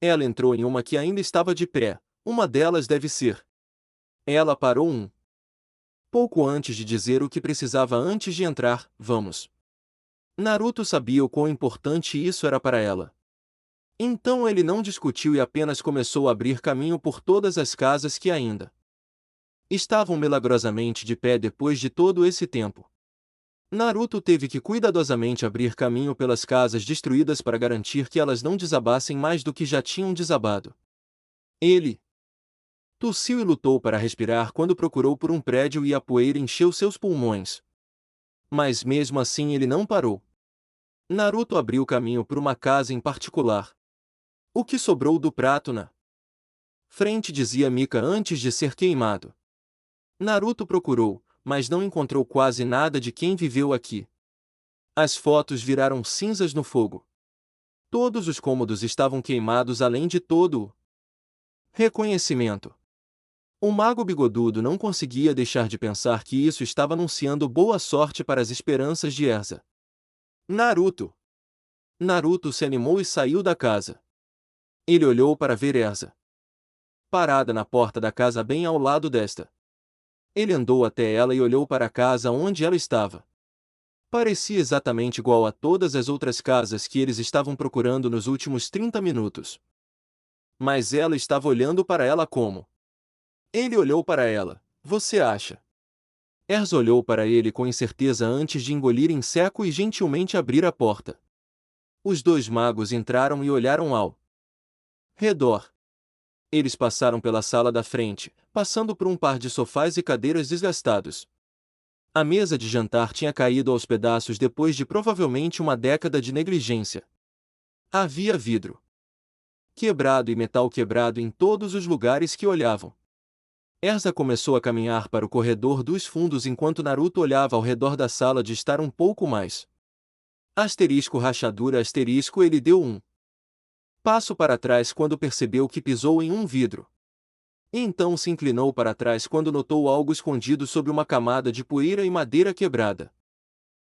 Ela entrou em uma que ainda estava de pé. Uma delas deve ser. Ela parou pouco antes de dizer o que precisava antes de entrar, vamos. Naruto sabia o quão importante isso era para ela. Então ele não discutiu e apenas começou a abrir caminho por todas as casas que ainda estavam milagrosamente de pé depois de todo esse tempo. Naruto teve que cuidadosamente abrir caminho pelas casas destruídas para garantir que elas não desabassem mais do que já tinham desabado. Ele tossiu e lutou para respirar quando procurou por um prédio e a poeira encheu seus pulmões. Mas mesmo assim ele não parou. Naruto abriu caminho por uma casa em particular. O que sobrou do prato na frente, dizia Mika antes de ser queimado. Naruto procurou, mas não encontrou quase nada de quem viveu aqui. As fotos viraram cinzas no fogo. Todos os cômodos estavam queimados além de todo o reconhecimento. O mago bigodudo não conseguia deixar de pensar que isso estava anunciando boa sorte para as esperanças de Erza. Naruto! Naruto se animou e saiu da casa. Ele olhou para ver Erza parada na porta da casa bem ao lado desta. Ele andou até ela e olhou para a casa onde ela estava. Parecia exatamente igual a todas as outras casas que eles estavam procurando nos últimos 30 minutos. Mas ela estava olhando para ela como? Ele olhou para ela. Você acha? Erza olhou para ele com incerteza antes de engolir em seco e gentilmente abrir a porta. Os dois magos entraram e olharam ao redor. Eles passaram pela sala da frente, passando por um par de sofás e cadeiras desgastados. A mesa de jantar tinha caído aos pedaços depois de provavelmente uma década de negligência. Havia vidro quebrado e metal quebrado em todos os lugares que olhavam. Erza começou a caminhar para o corredor dos fundos enquanto Naruto olhava ao redor da sala de estar um pouco mais. Asterisco rachadura asterisco ele deu um passo para trás quando percebeu que pisou em um vidro. E então se inclinou para trás quando notou algo escondido sob uma camada de poeira e madeira quebrada.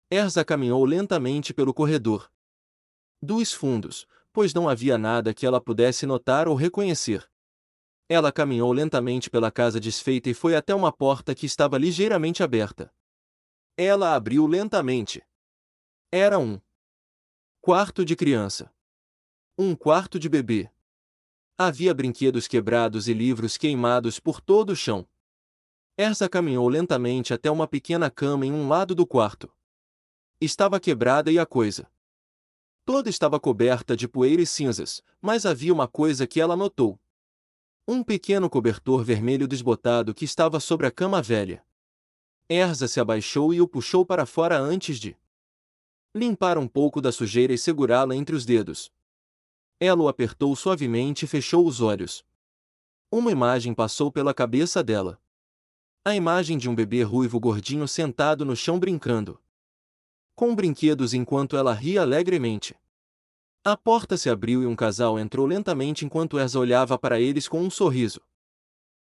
Erza caminhou lentamente pelo corredor dos fundos, pois não havia nada que ela pudesse notar ou reconhecer. Ela caminhou lentamente pela casa desfeita e foi até uma porta que estava ligeiramente aberta. Ela abriu lentamente. Era um quarto de criança. Um quarto de bebê. Havia brinquedos quebrados e livros queimados por todo o chão. Erza caminhou lentamente até uma pequena cama em um lado do quarto. Estava quebrada e a coisa toda estava coberta de poeira e cinzas, mas havia uma coisa que ela notou. Um pequeno cobertor vermelho desbotado que estava sobre a cama velha. Erza se abaixou e o puxou para fora antes de limpar um pouco da sujeira e segurá-la entre os dedos. Ela o apertou suavemente e fechou os olhos. Uma imagem passou pela cabeça dela. A imagem de um bebê ruivo gordinho sentado no chão brincando com brinquedos enquanto ela ria alegremente. A porta se abriu e um casal entrou lentamente enquanto Erza olhava para eles com um sorriso.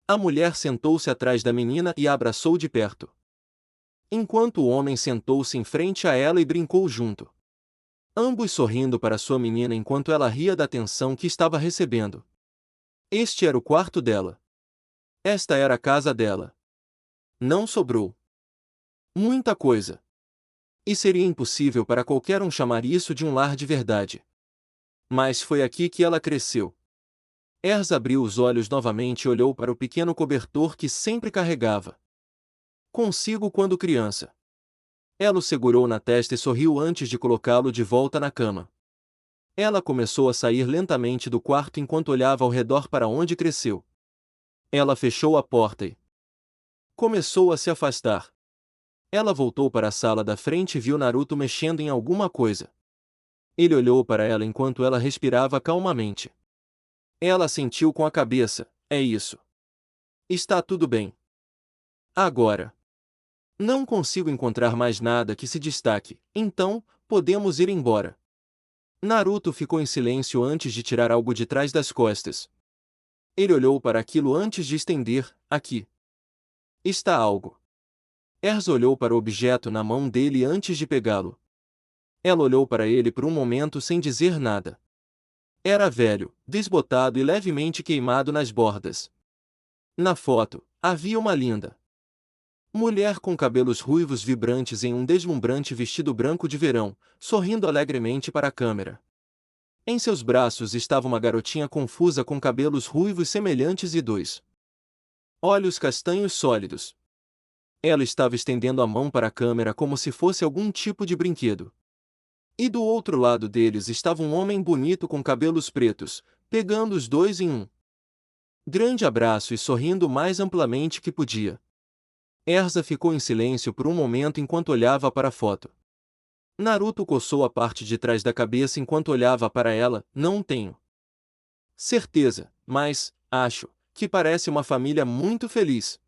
A mulher sentou-se atrás da menina e a abraçou de perto, enquanto o homem sentou-se em frente a ela e brincou junto. Ambos sorrindo para sua menina enquanto ela ria da atenção que estava recebendo. Este era o quarto dela. Esta era a casa dela. Não sobrou muita coisa. E seria impossível para qualquer um chamar isso de um lar de verdade. Mas foi aqui que ela cresceu. Erza abriu os olhos novamente e olhou para o pequeno cobertor que sempre carregava consigo quando criança. Ela o segurou na testa e sorriu antes de colocá-lo de volta na cama. Ela começou a sair lentamente do quarto enquanto olhava ao redor para onde cresceu. Ela fechou a porta e começou a se afastar. Ela voltou para a sala da frente e viu Naruto mexendo em alguma coisa. Ele olhou para ela enquanto ela respirava calmamente. Ela assentiu com a cabeça, é isso. Está tudo bem. Agora. Não consigo encontrar mais nada que se destaque, então, podemos ir embora. Naruto ficou em silêncio antes de tirar algo de trás das costas. Ele olhou para aquilo antes de estender, aqui. Está algo. Erza olhou para o objeto na mão dele antes de pegá-lo. Ela olhou para ele por um momento sem dizer nada. Era velho, desbotado e levemente queimado nas bordas. Na foto, havia uma linda mulher com cabelos ruivos vibrantes em um deslumbrante vestido branco de verão, sorrindo alegremente para a câmera. Em seus braços estava uma garotinha confusa com cabelos ruivos semelhantes e dois olhos castanhos sólidos. Ela estava estendendo a mão para a câmera como se fosse algum tipo de brinquedo. E do outro lado deles estava um homem bonito com cabelos pretos, pegando os dois em um grande abraço e sorrindo o mais amplamente que podia. Erza ficou em silêncio por um momento enquanto olhava para a foto. Naruto coçou a parte de trás da cabeça enquanto olhava para ela, não tenho certeza, mas acho que parece uma família muito feliz.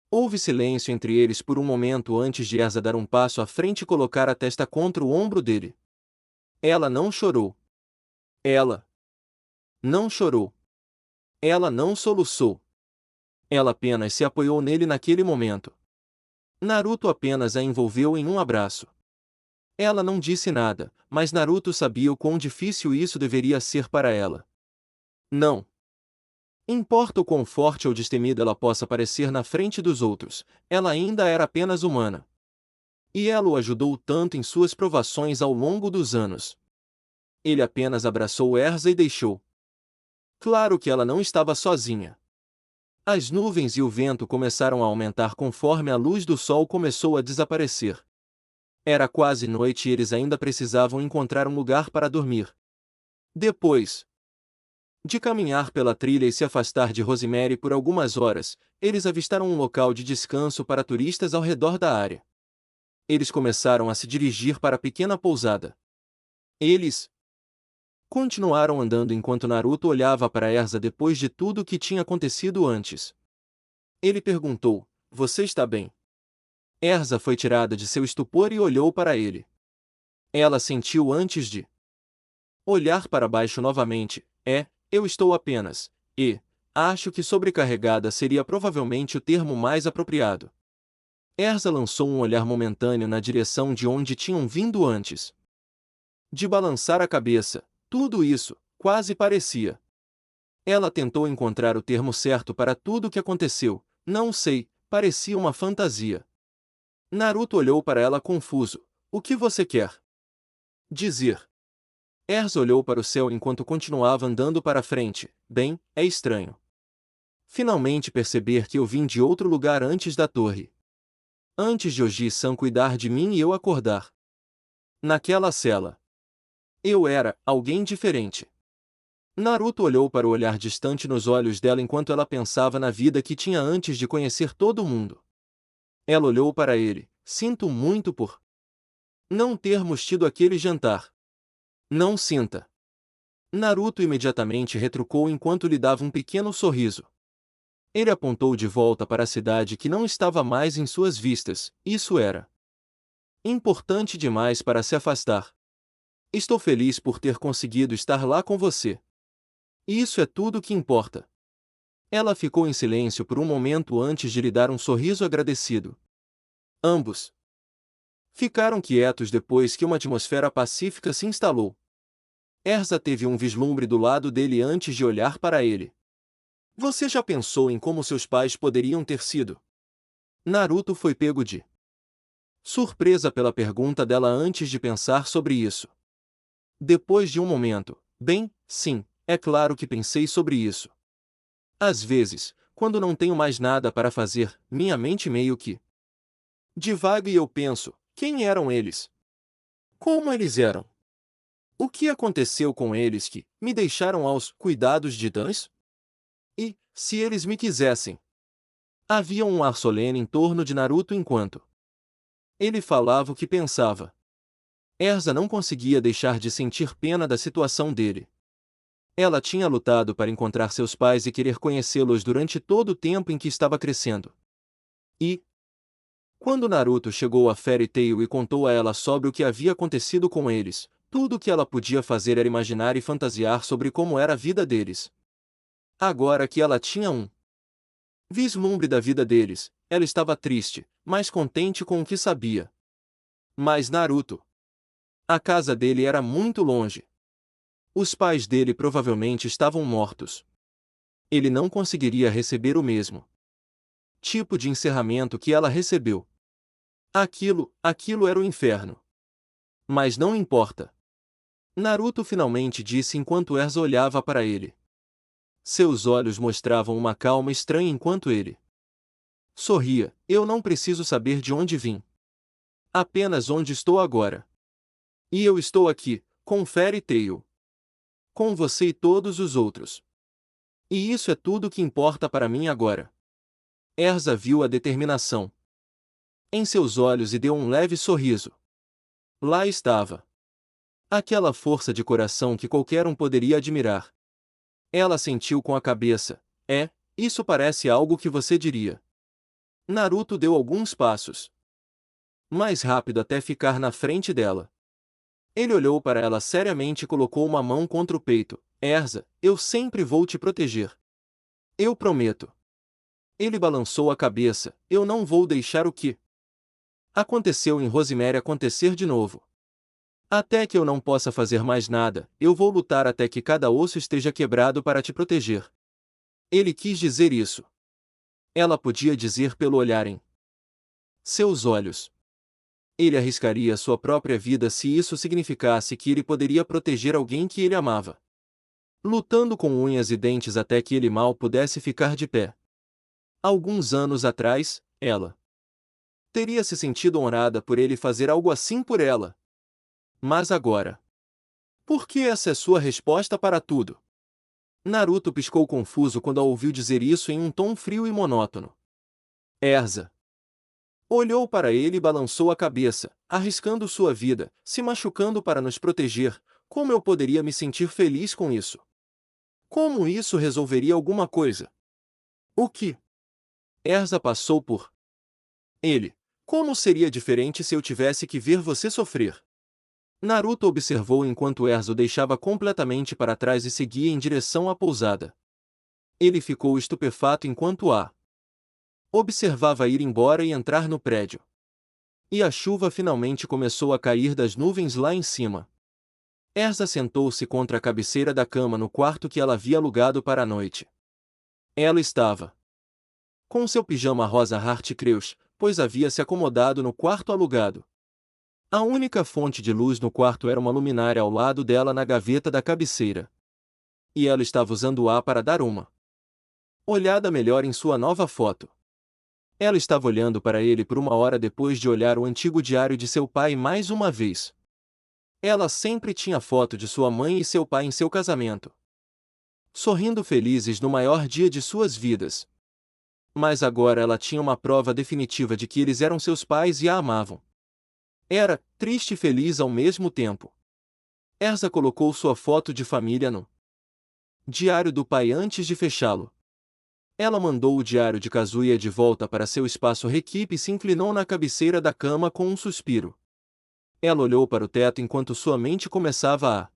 Houve silêncio entre eles por um momento antes de Erza dar um passo à frente e colocar a testa contra o ombro dele. Ela não chorou. Ela não chorou. Ela não soluçou. Ela apenas se apoiou nele naquele momento. Naruto apenas a envolveu em um abraço. Ela não disse nada, mas Naruto sabia o quão difícil isso deveria ser para ela. Não importa o quão forte ou destemida ela possa parecer na frente dos outros, ela ainda era apenas humana. E ela o ajudou tanto em suas provações ao longo dos anos. Ele apenas abraçou Erza e deixou claro que ela não estava sozinha. As nuvens e o vento começaram a aumentar conforme a luz do sol começou a desaparecer. Era quase noite e eles ainda precisavam encontrar um lugar para dormir. Depois de caminhar pela trilha e se afastar de Rosemary por algumas horas, eles avistaram um local de descanso para turistas ao redor da área. Eles começaram a se dirigir para a pequena pousada. Eles continuaram andando enquanto Naruto olhava para Erza depois de tudo o que tinha acontecido antes. Ele perguntou, você está bem? Erza foi tirada de seu estupor e olhou para ele. Ela sentiu antes de olhar para baixo novamente, eu estou apenas, acho que sobrecarregada seria provavelmente o termo mais apropriado. Erza lançou um olhar momentâneo na direção de onde tinham vindo antes de balançar a cabeça, Tudo isso, quase parecia. Ela tentou encontrar o termo certo para tudo o que aconteceu, não sei, parecia uma fantasia. Naruto olhou para ela confuso. O que você quer dizer? Erza olhou para o céu enquanto continuava andando para frente. Bem, é estranho. Finalmente perceber que eu vim de outro lugar antes da torre. Antes de Oji-san cuidar de mim e eu acordar. Naquela cela. Eu era alguém diferente. Naruto olhou para o olhar distante nos olhos dela enquanto ela pensava na vida que tinha antes de conhecer todo mundo. Ela olhou para ele. Sinto muito por não termos tido aquele jantar. Não sinta. Naruto imediatamente retrucou enquanto lhe dava um pequeno sorriso. Ele apontou de volta para a cidade que não estava mais em suas vistas. Isso era importante demais para se afastar. Estou feliz por ter conseguido estar lá com você. Isso é tudo que importa. Ela ficou em silêncio por um momento antes de lhe dar um sorriso agradecido. Ambos ficaram quietos depois que uma atmosfera pacífica se instalou. Erza teve um vislumbre do lado dele antes de olhar para ele. Você já pensou em como seus pais poderiam ter sido? Naruto foi pego de surpresa pela pergunta dela antes de pensar sobre isso. Depois de um momento, bem, sim, é claro que pensei sobre isso. Às vezes, quando não tenho mais nada para fazer, minha mente meio que divaga e eu penso, quem eram eles? Como eles eram? O que aconteceu com eles que me deixaram aos cuidados de Dans? E, se eles me quisessem? Havia um ar solene em torno de Naruto enquanto ele falava o que pensava. Erza não conseguia deixar de sentir pena da situação dele. Ela tinha lutado para encontrar seus pais e querer conhecê-los durante todo o tempo em que estava crescendo. E, quando Naruto chegou a Fairy Tail e contou a ela sobre o que havia acontecido com eles, tudo o que ela podia fazer era imaginar e fantasiar sobre como era a vida deles. Agora que ela tinha um vislumbre da vida deles, ela estava triste, mas contente com o que sabia. Mas Naruto, a casa dele era muito longe. Os pais dele provavelmente estavam mortos. Ele não conseguiria receber o mesmo tipo de encerramento que ela recebeu. Aquilo era o inferno. Mas não importa. Naruto finalmente disse enquanto Erza olhava para ele. Seus olhos mostravam uma calma estranha enquanto ele sorria. Eu não preciso saber de onde vim. Apenas onde estou agora. E eu estou aqui, com Fairy Tail. Com você e todos os outros. E isso é tudo que importa para mim agora. Erza viu a determinação em seus olhos e deu um leve sorriso. Lá estava. Aquela força de coração que qualquer um poderia admirar. Ela sentiu com a cabeça. Isso parece algo que você diria. Naruto deu alguns passos mais rápido até ficar na frente dela. Ele olhou para ela seriamente e colocou uma mão contra o peito. Erza, eu sempre vou te proteger. Eu prometo. Ele balançou a cabeça. Eu não vou deixar o que aconteceu em Rosemary acontecer de novo. Até que eu não possa fazer mais nada, eu vou lutar até que cada osso esteja quebrado para te proteger. Ele quis dizer isso. Ela podia dizer pelo olhar em seus olhos. Ele arriscaria sua própria vida se isso significasse que ele poderia proteger alguém que ele amava. Lutando com unhas e dentes até que ele mal pudesse ficar de pé. Alguns anos atrás, ela teria se sentido honrada por ele fazer algo assim por ela. Mas agora, por que essa é sua resposta para tudo? Naruto piscou confuso quando a ouviu dizer isso em um tom frio e monótono. Erza olhou para ele e balançou a cabeça, arriscando sua vida, se machucando para nos proteger. Como eu poderia me sentir feliz com isso? Como isso resolveria alguma coisa? O que? Erza passou por ele. Como seria diferente se eu tivesse que ver você sofrer? Naruto observou enquanto Erza o deixava completamente para trás e seguia em direção à pousada. Ele ficou estupefato enquanto a observava ir embora e entrar no prédio. E a chuva finalmente começou a cair das nuvens lá em cima. Erza sentou-se contra a cabeceira da cama no quarto que ela havia alugado para a noite. Ela estava com seu pijama rosa Hart Creus, pois havia se acomodado no quarto alugado. A única fonte de luz no quarto era uma luminária ao lado dela na gaveta da cabeceira. E ela estava usando-a para dar uma olhada melhor em sua nova foto. Ela estava olhando para ele por uma hora depois de olhar o antigo diário de seu pai mais uma vez. Ela sempre tinha foto de sua mãe e seu pai em seu casamento, sorrindo felizes no maior dia de suas vidas. Mas agora ela tinha uma prova definitiva de que eles eram seus pais e a amavam. Era triste e feliz ao mesmo tempo. Erza colocou sua foto de família no diário do pai antes de fechá-lo. Ela mandou o diário de Kazuya de volta para seu espaço Rekipe e se inclinou na cabeceira da cama com um suspiro. Ela olhou para o teto enquanto sua mente começava a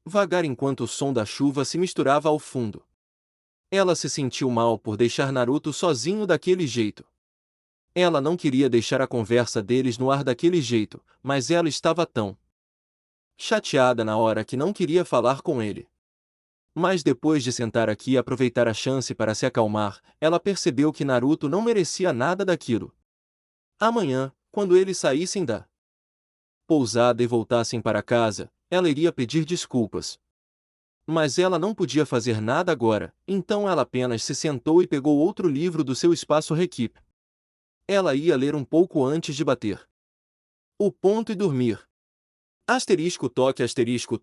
vagar enquanto o som da chuva se misturava ao fundo. Ela se sentiu mal por deixar Naruto sozinho daquele jeito. Ela não queria deixar a conversa deles no ar daquele jeito, mas ela estava tão chateada na hora que não queria falar com ele. Mas depois de sentar aqui e aproveitar a chance para se acalmar, ela percebeu que Naruto não merecia nada daquilo. Amanhã, quando eles saíssem da pousada e voltassem para casa, ela iria pedir desculpas. Mas ela não podia fazer nada agora, então ela apenas se sentou e pegou outro livro do seu espaço Rekipe. Ela ia ler um pouco antes de bater o ponto e dormir.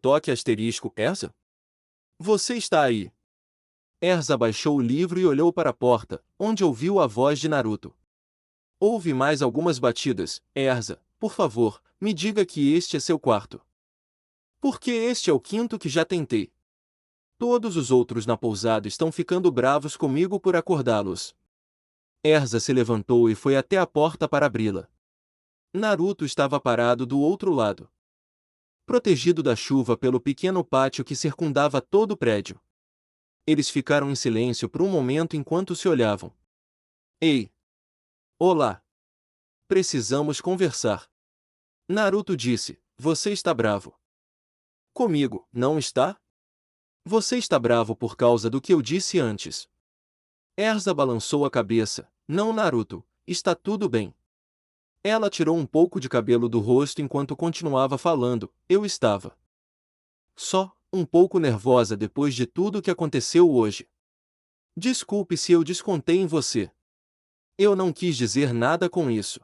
Toque, Erza? Você está aí. Erza baixou o livro e olhou para a porta, onde ouviu a voz de Naruto. Houve mais algumas batidas. Erza, por favor, me diga que este é seu quarto. Porque este é o quinto que já tentei. Todos os outros na pousada estão ficando bravos comigo por acordá-los. Erza se levantou e foi até a porta para abri-la. Naruto estava parado do outro lado, protegido da chuva pelo pequeno pátio que circundava todo o prédio. Eles ficaram em silêncio por um momento enquanto se olhavam. Ei! Olá! Precisamos conversar. Naruto disse, você está bravo. Comigo, não está? Você está bravo por causa do que eu disse antes. Erza balançou a cabeça. Não, Naruto, está tudo bem. Ela tirou um pouco de cabelo do rosto enquanto continuava falando. Eu estava só um pouco nervosa depois de tudo o que aconteceu hoje. Desculpe se eu descontei em você. Eu não quis dizer nada com isso.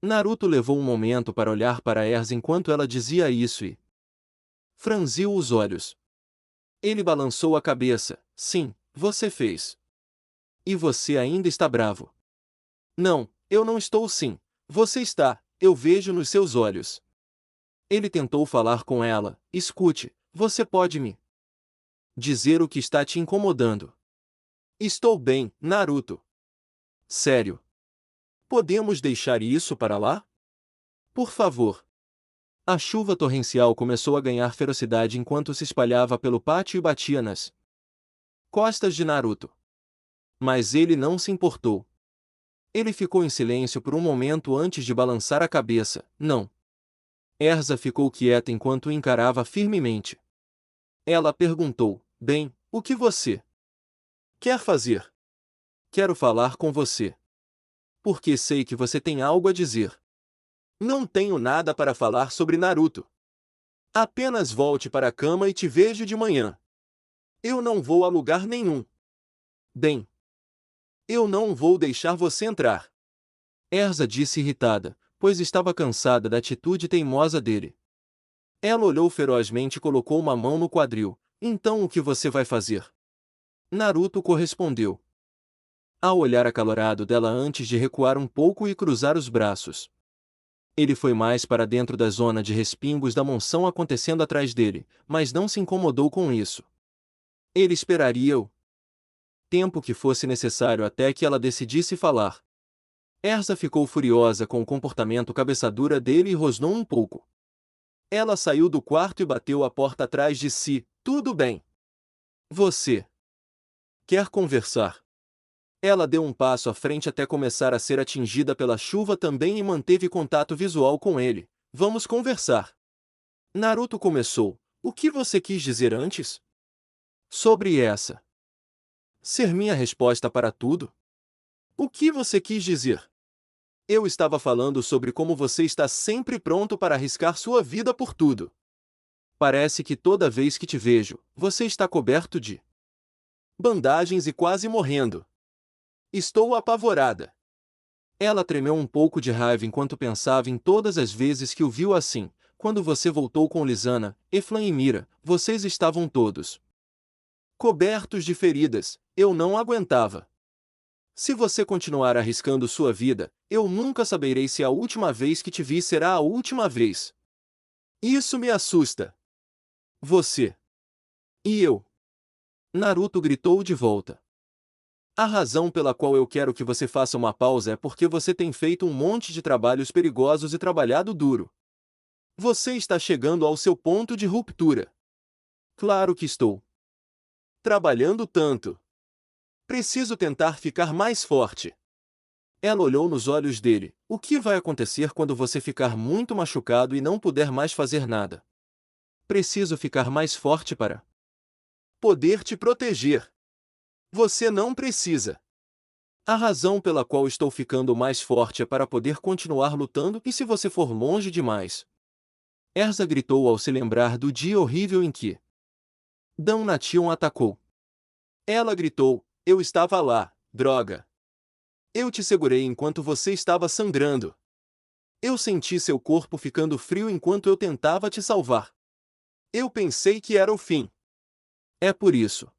Naruto levou um momento para olhar para Erza enquanto ela dizia isso e franziu os olhos. Ele balançou a cabeça. Sim, você fez. E você ainda está bravo. Não, eu não estou sim. Você está, eu vejo nos seus olhos. Ele tentou falar com ela. Escute, você pode me dizer o que está te incomodando. Estou bem, Naruto. Sério. Podemos deixar isso para lá? Por favor. A chuva torrencial começou a ganhar ferocidade enquanto se espalhava pelo pátio e batia nas costas de Naruto. Mas ele não se importou. Ele ficou em silêncio por um momento antes de balançar a cabeça. Não. Erza ficou quieta enquanto o encarava firmemente. Ela perguntou, bem, o que você quer fazer? Quero falar com você. Porque sei que você tem algo a dizer. Não tenho nada para falar sobre Naruto. Apenas volte para a cama e te vejo de manhã. Eu não vou a lugar nenhum. Bem, eu não vou deixar você entrar. Erza disse irritada, pois estava cansada da atitude teimosa dele. Ela olhou ferozmente e colocou uma mão no quadril. Então o que você vai fazer? Naruto correspondeu. Ao olhar acalorado dela antes de recuar um pouco e cruzar os braços. Ele foi mais para dentro da zona de respingos da monção acontecendo atrás dele, mas não se incomodou com isso. Ele esperaria o tempo que fosse necessário até que ela decidisse falar. Erza ficou furiosa com o comportamento cabeçadura dele e rosnou um pouco. Ela saiu do quarto e bateu a porta atrás de si. Tudo bem. Você quer conversar? Ela deu um passo à frente até começar a ser atingida pela chuva também e manteve contato visual com ele. Vamos conversar. Naruto começou. O que você quis dizer antes? Sobre essa ser minha resposta para tudo? O que você quis dizer? Eu estava falando sobre como você está sempre pronto para arriscar sua vida por tudo. Parece que toda vez que te vejo, você está coberto de bandagens e quase morrendo. Estou apavorada. Ela tremeu um pouco de raiva enquanto pensava em todas as vezes que o viu assim. Quando você voltou com Lisana, Eflan e Mira, vocês estavam todos cobertos de feridas. Eu não aguentava. Se você continuar arriscando sua vida, eu nunca saberei se a última vez que te vi será a última vez. Isso me assusta. Você. E eu. Naruto gritou de volta. A razão pela qual eu quero que você faça uma pausa é porque você tem feito um monte de trabalhos perigosos e trabalhado duro. Você está chegando ao seu ponto de ruptura. Claro que estou. Trabalhando tanto. Preciso tentar ficar mais forte. Ela olhou nos olhos dele. O que vai acontecer quando você ficar muito machucado e não puder mais fazer nada? Preciso ficar mais forte para poder te proteger. Você não precisa. A razão pela qual estou ficando mais forte é para poder continuar lutando e se você for longe demais. Erza gritou ao se lembrar do dia horrível em que Dan Nation atacou. Ela gritou, eu estava lá, droga. Eu te segurei enquanto você estava sangrando. Eu senti seu corpo ficando frio enquanto eu tentava te salvar. Eu pensei que era o fim. É por isso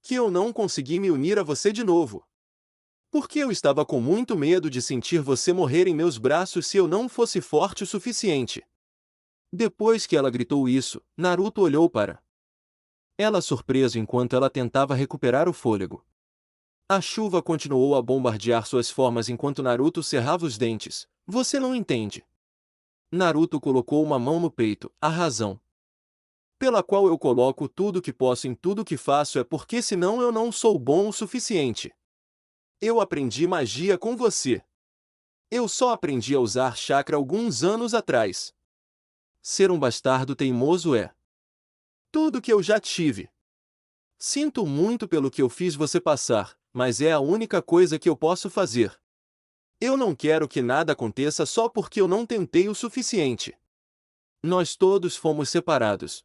que eu não consegui me unir a você de novo. Porque eu estava com muito medo de sentir você morrer em meus braços se eu não fosse forte o suficiente. Depois que ela gritou isso, Naruto olhou para ela surpreso enquanto ela tentava recuperar o fôlego. A chuva continuou a bombardear suas formas enquanto Naruto cerrava os dentes. Você não entende. Naruto colocou uma mão no peito. A razão pela qual eu coloco tudo que posso em tudo que faço é porque senão eu não sou bom o suficiente. Eu aprendi magia com você. Eu só aprendi a usar chakra alguns anos atrás. Ser um bastardo teimoso é tudo que eu já tive. Sinto muito pelo que eu fiz você passar, mas é a única coisa que eu posso fazer. Eu não quero que nada aconteça só porque eu não tentei o suficiente. Nós todos fomos separados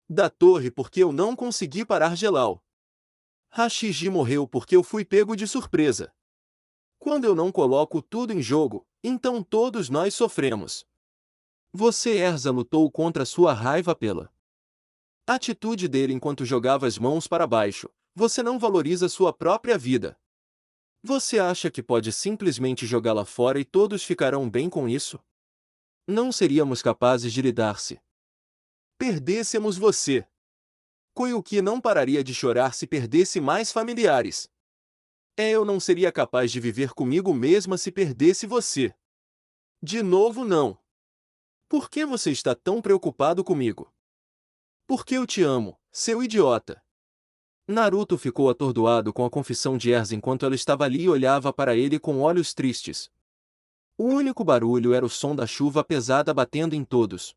da torre porque eu não consegui parar Gelal. Hashiji morreu porque eu fui pego de surpresa. Quando eu não coloco tudo em jogo, então todos nós sofremos. Você, Erza, lutou contra sua raiva pela atitude dele enquanto jogava as mãos para baixo. Você não valoriza sua própria vida. Você acha que pode simplesmente jogá-la fora e todos ficarão bem com isso? Não seríamos capazes de lidar se perdêssemos você. Koyuki não pararia de chorar se perdesse mais familiares. Eu não seria capaz de viver comigo mesma se perdesse você. De novo não. Por que você está tão preocupado comigo? Porque eu te amo, seu idiota. Naruto ficou atordoado com a confissão de Erza enquanto ela estava ali e olhava para ele com olhos tristes. O único barulho era o som da chuva pesada batendo em todos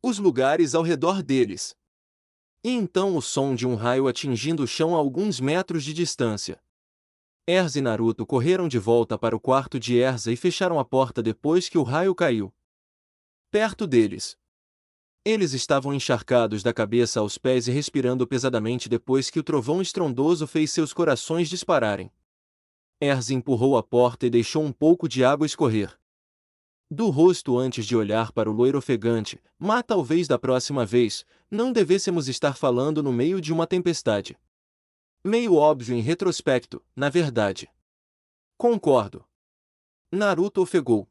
os lugares ao redor deles. E então o som de um raio atingindo o chão a alguns metros de distância. Erza e Naruto correram de volta para o quarto de Erza e fecharam a porta depois que o raio caiu perto deles. Eles estavam encharcados da cabeça aos pés e respirando pesadamente depois que o trovão estrondoso fez seus corações dispararem. Erza empurrou a porta e deixou um pouco de água escorrer do rosto antes de olhar para o loiro ofegante. Mas talvez da próxima vez, não devêssemos estar falando no meio de uma tempestade. Meio óbvio em retrospecto, na verdade. Concordo. Naruto ofegou.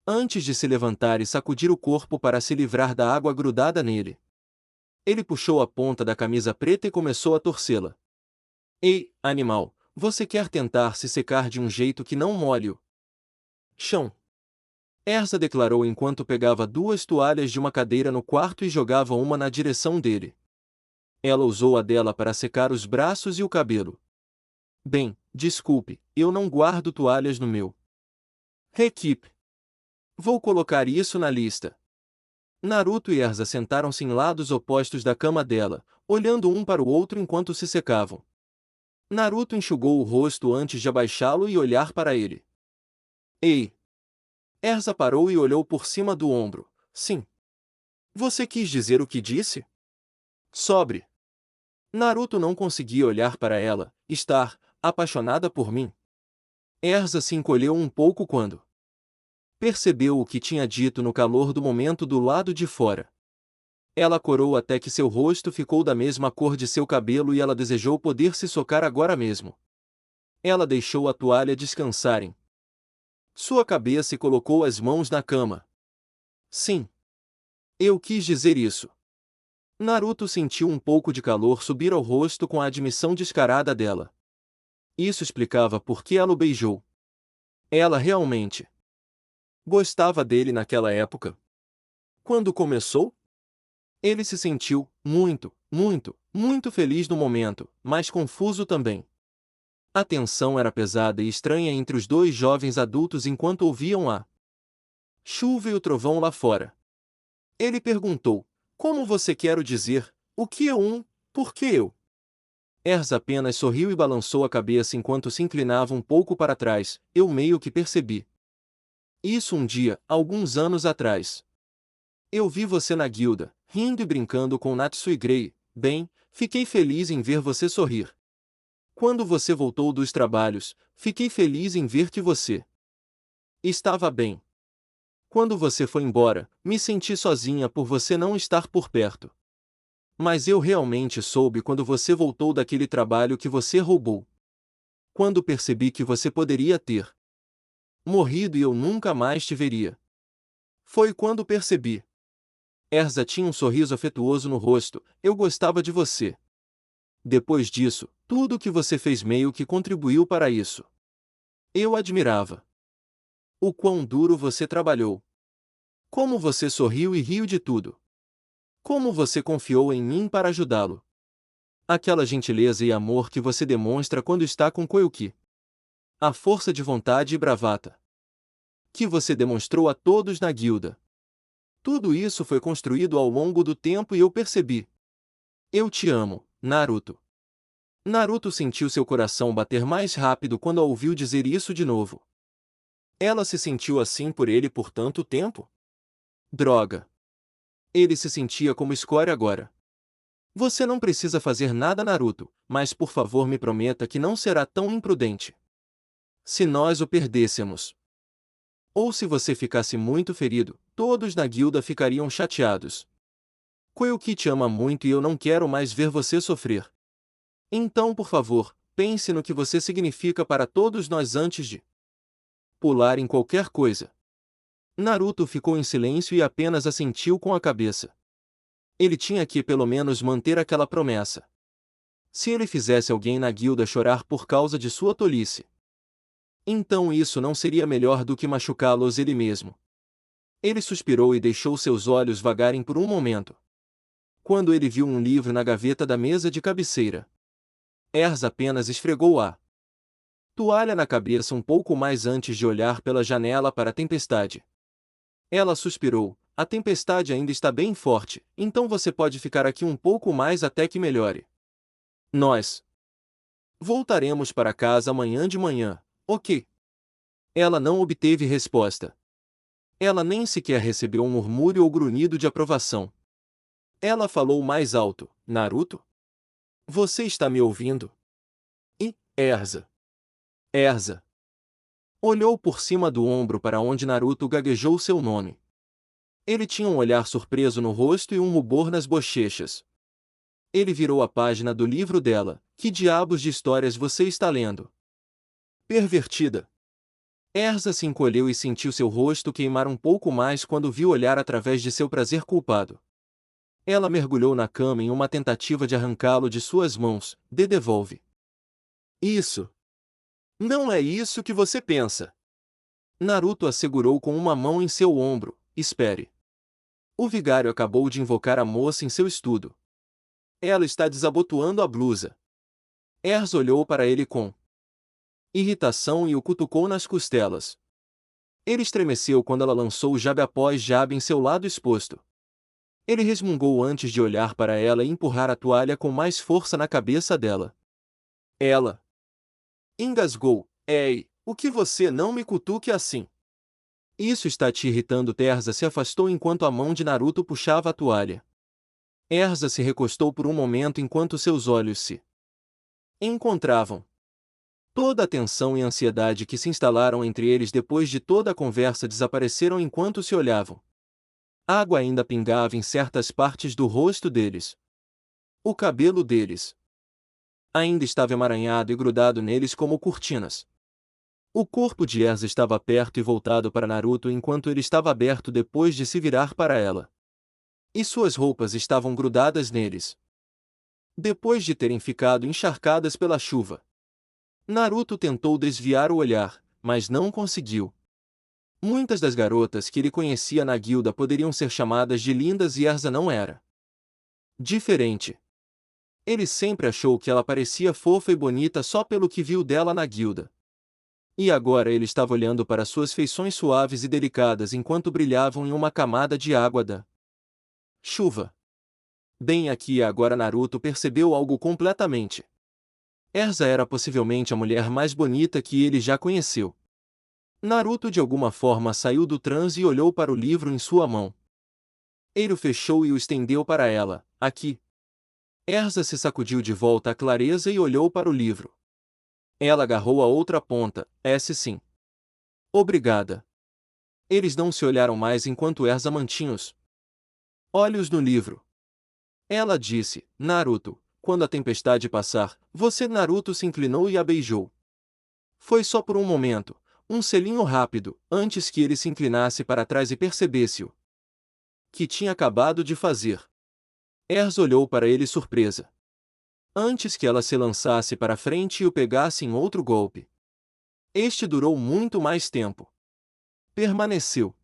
Antes de se levantar e sacudir o corpo para se livrar da água grudada nele. Ele puxou a ponta da camisa preta e começou a torcê-la. Ei, animal, você quer tentar se secar de um jeito que não molhe o chão? Erza declarou enquanto pegava duas toalhas de uma cadeira no quarto e jogava uma na direção dele. Ela usou a dela para secar os braços e o cabelo. Bem, desculpe, eu não guardo toalhas no meu equipe. Vou colocar isso na lista. Naruto e Erza sentaram-se em lados opostos da cama dela, olhando um para o outro enquanto se secavam. Naruto enxugou o rosto antes de abaixá-lo e olhar para ele. Ei! Erza parou e olhou por cima do ombro. Sim. Você quis dizer o que disse? Sobre. Naruto não conseguia olhar para ela, estar apaixonada por mim. Erza se encolheu um pouco quando percebeu o que tinha dito no calor do momento do lado de fora. Ela corou até que seu rosto ficou da mesma cor de seu cabelo e ela desejou poder se socar agora mesmo. Ela deixou a toalha descansar em sua cabeça e colocou as mãos na cama. Sim. Eu quis dizer isso. Naruto sentiu um pouco de calor subir ao rosto com a admissão descarada dela. Isso explicava por que ela o beijou. Ela realmente gostava dele naquela época. Quando começou? Ele se sentiu muito feliz no momento, mas confuso também. A tensão era pesada e estranha entre os dois jovens adultos enquanto ouviam a chuva e o trovão lá fora. Ele perguntou: Como você quer dizer? O que é por que eu? Erza apenas sorriu e balançou a cabeça enquanto se inclinava um pouco para trás. Eu meio que percebi isso um dia, alguns anos atrás. Eu vi você na guilda, rindo e brincando com Natsui Grey. Bem, fiquei feliz em ver você sorrir. Quando você voltou dos trabalhos, fiquei feliz em ver que você estava bem. Quando você foi embora, me senti sozinha por você não estar por perto. Mas eu realmente soube quando você voltou daquele trabalho que você roubou. Quando percebi que você poderia ter morrido e eu nunca mais te veria. Foi quando percebi. Erza tinha um sorriso afetuoso no rosto. Eu gostava de você. Depois disso, tudo o que você fez meio que contribuiu para isso. Eu admirava o quão duro você trabalhou. Como você sorriu e riu de tudo. Como você confiou em mim para ajudá-lo. Aquela gentileza e amor que você demonstra quando está com Koyuki. A força de vontade e bravata que você demonstrou a todos na guilda. Tudo isso foi construído ao longo do tempo e eu percebi. Eu te amo, Naruto. Naruto sentiu seu coração bater mais rápido quando a ouviu dizer isso de novo. Ela se sentiu assim por ele por tanto tempo? Droga. Ele se sentia como escória agora. Você não precisa fazer nada, Naruto, mas por favor me prometa que não será tão imprudente. Se nós o perdêssemos. Ou se você ficasse muito ferido, todos na guilda ficariam chateados. Koyuki te ama muito e eu não quero mais ver você sofrer. Então, por favor, pense no que você significa para todos nós antes de pular em qualquer coisa. Naruto ficou em silêncio e apenas assentiu com a cabeça. Ele tinha que pelo menos manter aquela promessa. Se ele fizesse alguém na guilda chorar por causa de sua tolice, então isso não seria melhor do que machucá-los ele mesmo. Ele suspirou e deixou seus olhos vagarem por um momento. Quando ele viu um livro na gaveta da mesa de cabeceira, Erza apenas esfregou a toalha na cabeça um pouco mais antes de olhar pela janela para a tempestade. Ela suspirou. A tempestade ainda está bem forte, então você pode ficar aqui um pouco mais até que melhore. Nós voltaremos para casa amanhã de manhã, ok? Ela não obteve resposta. Ela nem sequer recebeu um murmúrio ou grunhido de aprovação. Ela falou mais alto: Naruto? Você está me ouvindo? E, Erza. Erza. Olhou por cima do ombro para onde Naruto gaguejou seu nome. Ele tinha um olhar surpreso no rosto e um rubor nas bochechas. Ele virou a página do livro dela. Que diabos de histórias você está lendo? Pervertida. Erza se encolheu e sentiu seu rosto queimar um pouco mais quando viu olhar através de seu prazer culpado. Ela mergulhou na cama em uma tentativa de arrancá-lo de suas mãos. Devolve. Isso. Não é isso que você pensa. Naruto a segurou com uma mão em seu ombro. Espere. O vigário acabou de invocar a moça em seu estudo. Ela está desabotoando a blusa. Erza olhou para ele com irritação e o cutucou nas costelas. Ele estremeceu quando ela lançou jabe após jabe em seu lado exposto. Ele resmungou antes de olhar para ela e empurrar a toalha com mais força na cabeça dela. Ela engasgou. Ei, o que você não me cutuque assim? Isso está te irritando. Erza se afastou enquanto a mão de Naruto puxava a toalha. Erza se recostou por um momento enquanto seus olhos se encontravam. Toda a tensão e ansiedade que se instalaram entre eles depois de toda a conversa desapareceram enquanto se olhavam. Água ainda pingava em certas partes do rosto deles. O cabelo deles ainda estava emaranhado e grudado neles como cortinas. O corpo de Erza estava perto e voltado para Naruto enquanto ele estava aberto depois de se virar para ela. E suas roupas estavam grudadas neles. Depois de terem ficado encharcadas pela chuva, Naruto tentou desviar o olhar, mas não conseguiu. Muitas das garotas que ele conhecia na guilda poderiam ser chamadas de lindas e Erza não era diferente. Ele sempre achou que ela parecia fofa e bonita só pelo que viu dela na guilda. E agora ele estava olhando para suas feições suaves e delicadas enquanto brilhavam em uma camada de água da chuva. Bem aqui e agora Naruto percebeu algo completamente. Erza era possivelmente a mulher mais bonita que ele já conheceu. Naruto de alguma forma saiu do transe e olhou para o livro em sua mão. Ele o fechou e o estendeu para ela. Aqui. Erza se sacudiu de volta à clareza e olhou para o livro. Ela agarrou a outra ponta. Esse sim. Obrigada. Eles não se olharam mais enquanto Erza mantinha os olhos no livro. Ela disse, Naruto, quando a tempestade passar, você. Naruto se inclinou e a beijou. Foi só por um momento, um selinho rápido, antes que ele se inclinasse para trás e percebesse-o que tinha acabado de fazer. Erza olhou para ele surpresa. Antes que ela se lançasse para frente e o pegasse em outro golpe. Este durou muito mais tempo. Permaneceu.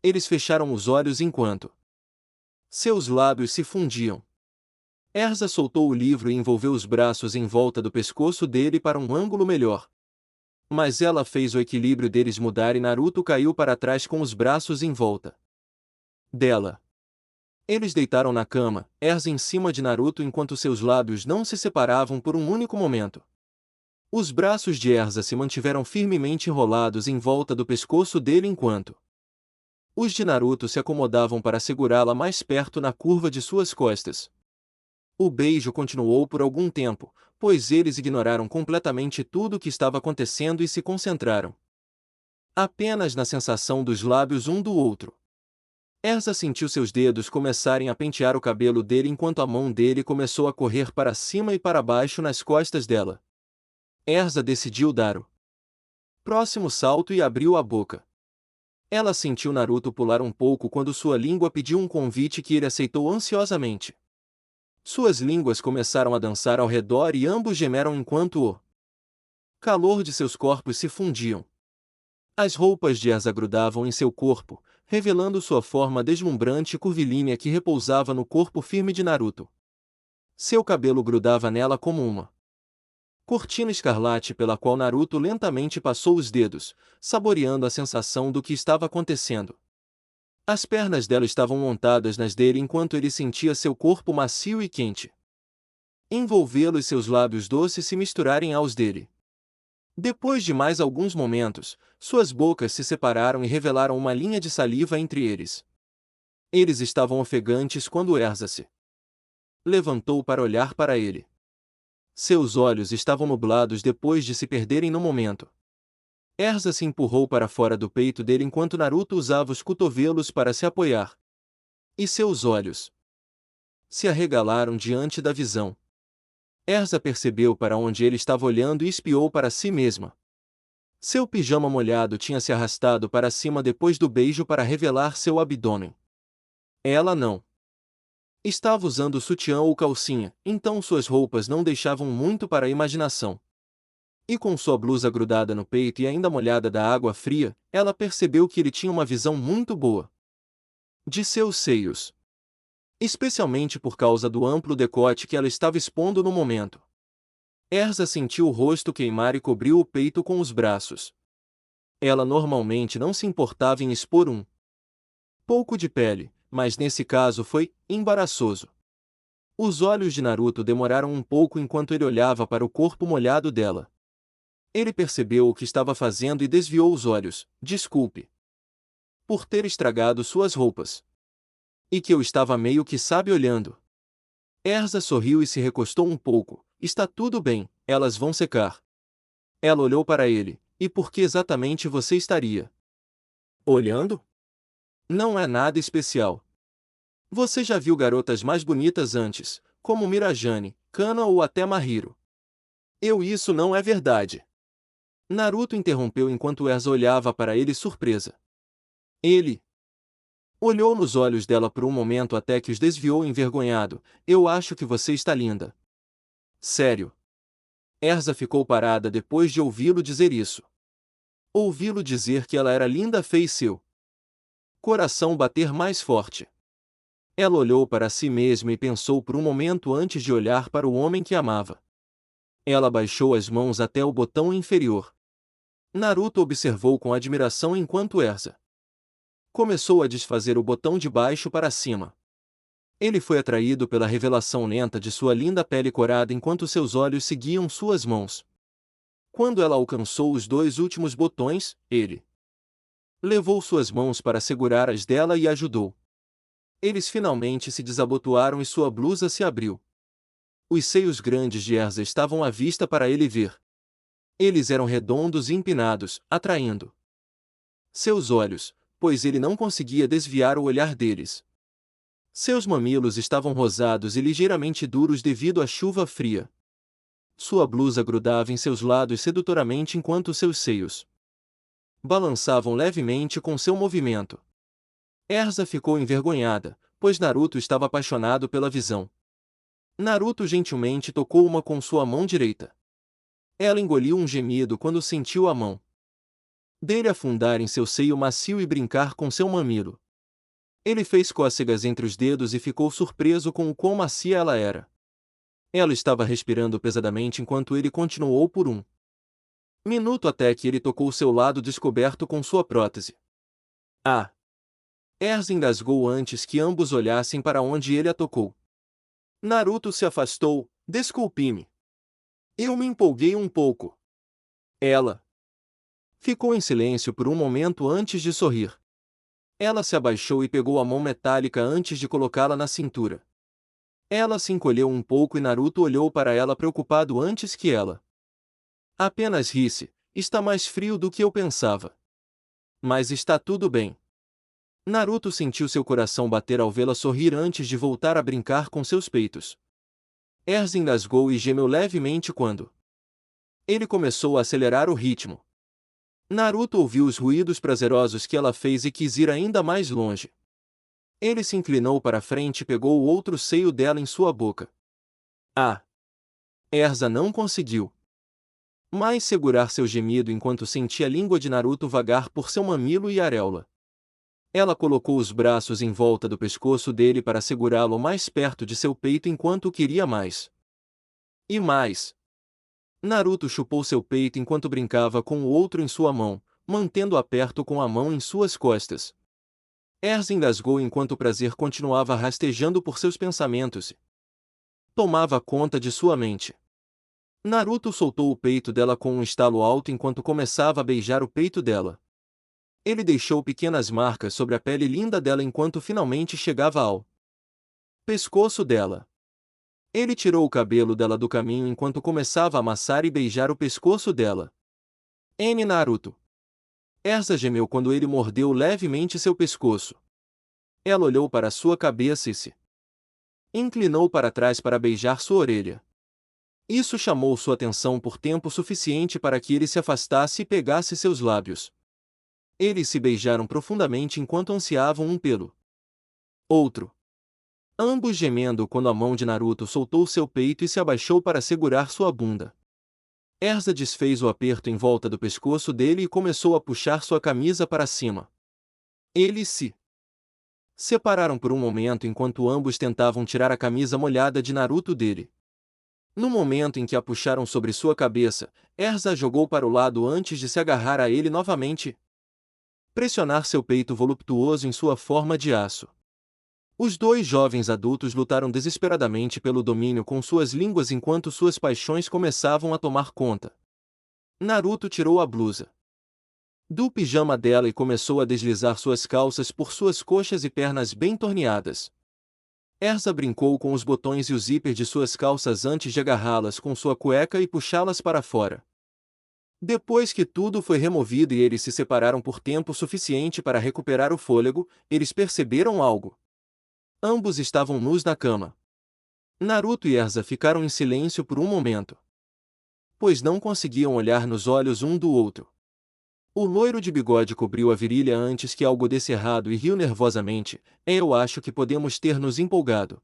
Eles fecharam os olhos enquanto seus lábios se fundiam. Erza soltou o livro e envolveu os braços em volta do pescoço dele para um ângulo melhor. Mas ela fez o equilíbrio deles mudar e Naruto caiu para trás com os braços em volta dela. Eles deitaram na cama, Erza em cima de Naruto enquanto seus lábios não se separavam por um único momento. Os braços de Erza se mantiveram firmemente enrolados em volta do pescoço dele enquanto os de Naruto se acomodavam para segurá-la mais perto na curva de suas costas. O beijo continuou por algum tempo, pois eles ignoraram completamente tudo o que estava acontecendo e se concentraram apenas na sensação dos lábios um do outro. Erza sentiu seus dedos começarem a pentear o cabelo dele enquanto a mão dele começou a correr para cima e para baixo nas costas dela. Erza decidiu dar o próximo salto e abriu a boca. Ela sentiu Naruto pular um pouco quando sua língua pediu um convite que ele aceitou ansiosamente. Suas línguas começaram a dançar ao redor e ambos gemeram enquanto o calor de seus corpos se fundiam. As roupas de Erza grudavam em seu corpo, revelando sua forma deslumbrante e curvilínea que repousava no corpo firme de Naruto. Seu cabelo grudava nela como uma cortina escarlate pela qual Naruto lentamente passou os dedos, saboreando a sensação do que estava acontecendo. As pernas dela estavam montadas nas dele enquanto ele sentia seu corpo macio e quente envolvê-lo e seus lábios doces se misturarem aos dele. Depois de mais alguns momentos, suas bocas se separaram e revelaram uma linha de saliva entre eles. Eles estavam ofegantes quando Erza se levantou para olhar para ele. Seus olhos estavam nublados depois de se perderem no momento. Erza se empurrou para fora do peito dele enquanto Naruto usava os cotovelos para se apoiar. E seus olhos se arregalaram diante da visão. Erza percebeu para onde ele estava olhando e espiou para si mesma. Seu pijama molhado tinha se arrastado para cima depois do beijo para revelar seu abdômen. Ela não estava usando sutiã ou calcinha, então suas roupas não deixavam muito para a imaginação. E com sua blusa grudada no peito e ainda molhada da água fria, ela percebeu que ele tinha uma visão muito boa de seus seios. Especialmente por causa do amplo decote que ela estava expondo no momento. Erza sentiu o rosto queimar e cobriu o peito com os braços. Ela normalmente não se importava em expor um pouco de pele, mas nesse caso foi embaraçoso. Os olhos de Naruto demoraram um pouco enquanto ele olhava para o corpo molhado dela. Ele percebeu o que estava fazendo e desviou os olhos. Desculpe por ter estragado suas roupas. E que eu estava meio que sabe olhando. Erza sorriu e se recostou um pouco. Está tudo bem, elas vão secar. Ela olhou para ele. E por que exatamente você estaria olhando? Não é nada especial. Você já viu garotas mais bonitas antes, como Mirajane, Kana ou até Mahiro. Isso não é verdade. Naruto interrompeu enquanto Erza olhava para ele surpresa. Ele olhou nos olhos dela por um momento até que os desviou envergonhado. Eu acho que você está linda. Sério. Erza ficou parada depois de ouvi-lo dizer isso. Ouvi-lo dizer que ela era linda fez seu coração bater mais forte. Ela olhou para si mesma e pensou por um momento antes de olhar para o homem que amava. Ela baixou as mãos até o botão inferior. Naruto observou com admiração enquanto Erza começou a desfazer o botão de baixo para cima. Ele foi atraído pela revelação lenta de sua linda pele corada enquanto seus olhos seguiam suas mãos. Quando ela alcançou os dois últimos botões, ele levou suas mãos para segurar as dela e ajudou. Eles finalmente se desabotoaram e sua blusa se abriu. Os seios grandes de Erza estavam à vista para ele ver. Eles eram redondos e empinados, atraindo seus olhos, pois ele não conseguia desviar o olhar deles. Seus mamilos estavam rosados e ligeiramente duros devido à chuva fria. Sua blusa grudava em seus lados sedutoramente enquanto seus seios balançavam levemente com seu movimento. Erza ficou envergonhada, pois Naruto estava apaixonado pela visão. Naruto gentilmente tocou uma com sua mão direita. Ela engoliu um gemido quando sentiu a mão dele afundar em seu seio macio e brincar com seu mamilo. Ele fez cócegas entre os dedos e ficou surpreso com o quão macia ela era. Ela estava respirando pesadamente enquanto ele continuou por um minuto até que ele tocou seu lado descoberto com sua prótese. Ah! Erza engasgou antes que ambos olhassem para onde ele a tocou. Naruto se afastou. Desculpe-me. Eu me empolguei um pouco. Ela ficou em silêncio por um momento antes de sorrir. Ela se abaixou e pegou a mão metálica antes de colocá-la na cintura. Ela se encolheu um pouco e Naruto olhou para ela preocupado antes que ela apenas risse. Está mais frio do que eu pensava. Mas está tudo bem. Naruto sentiu seu coração bater ao vê-la sorrir antes de voltar a brincar com seus peitos. Erza engasgou e gemeu levemente quando ele começou a acelerar o ritmo. Naruto ouviu os ruídos prazerosos que ela fez e quis ir ainda mais longe. Ele se inclinou para frente e pegou o outro seio dela em sua boca. Ah! Erza não conseguiu mais segurar seu gemido enquanto sentia a língua de Naruto vagar por seu mamilo e areola. Ela colocou os braços em volta do pescoço dele para segurá-lo mais perto de seu peito enquanto queria mais. E mais. Naruto chupou seu peito enquanto brincava com o outro em sua mão, mantendo-a perto com a mão em suas costas. Erza engasgou enquanto o prazer continuava rastejando por seus pensamentos e tomava conta de sua mente. Naruto soltou o peito dela com um estalo alto enquanto começava a beijar o peito dela. Ele deixou pequenas marcas sobre a pele linda dela enquanto finalmente chegava ao pescoço dela. Ele tirou o cabelo dela do caminho enquanto começava a amassar e beijar o pescoço dela. Naruto. Erza gemeu quando ele mordeu levemente seu pescoço. Ela olhou para sua cabeça e se inclinou para trás para beijar sua orelha. Isso chamou sua atenção por tempo suficiente para que ele se afastasse e pegasse seus lábios. Eles se beijaram profundamente enquanto ansiavam um pelo outro. Ambos gemendo quando a mão de Naruto soltou seu peito e se abaixou para segurar sua bunda. Erza desfez o aperto em volta do pescoço dele e começou a puxar sua camisa para cima. Eles se separaram por um momento enquanto ambos tentavam tirar a camisa molhada de Naruto dele. No momento em que a puxaram sobre sua cabeça, Erza a jogou para o lado antes de se agarrar a ele novamente. Pressionar seu peito voluptuoso em sua forma de aço. Os dois jovens adultos lutaram desesperadamente pelo domínio com suas línguas enquanto suas paixões começavam a tomar conta. Naruto tirou a blusa do pijama dela e começou a deslizar suas calças por suas coxas e pernas bem torneadas. Erza brincou com os botões e o zíper de suas calças antes de agarrá-las com sua cueca e puxá-las para fora. Depois que tudo foi removido e eles se separaram por tempo suficiente para recuperar o fôlego, eles perceberam algo. Ambos estavam nus na cama. Naruto e Erza ficaram em silêncio por um momento, pois não conseguiam olhar nos olhos um do outro. O loiro de bigode cobriu a virilha antes que algo desse errado e riu nervosamente. Eu acho que podemos ter nos empolgado.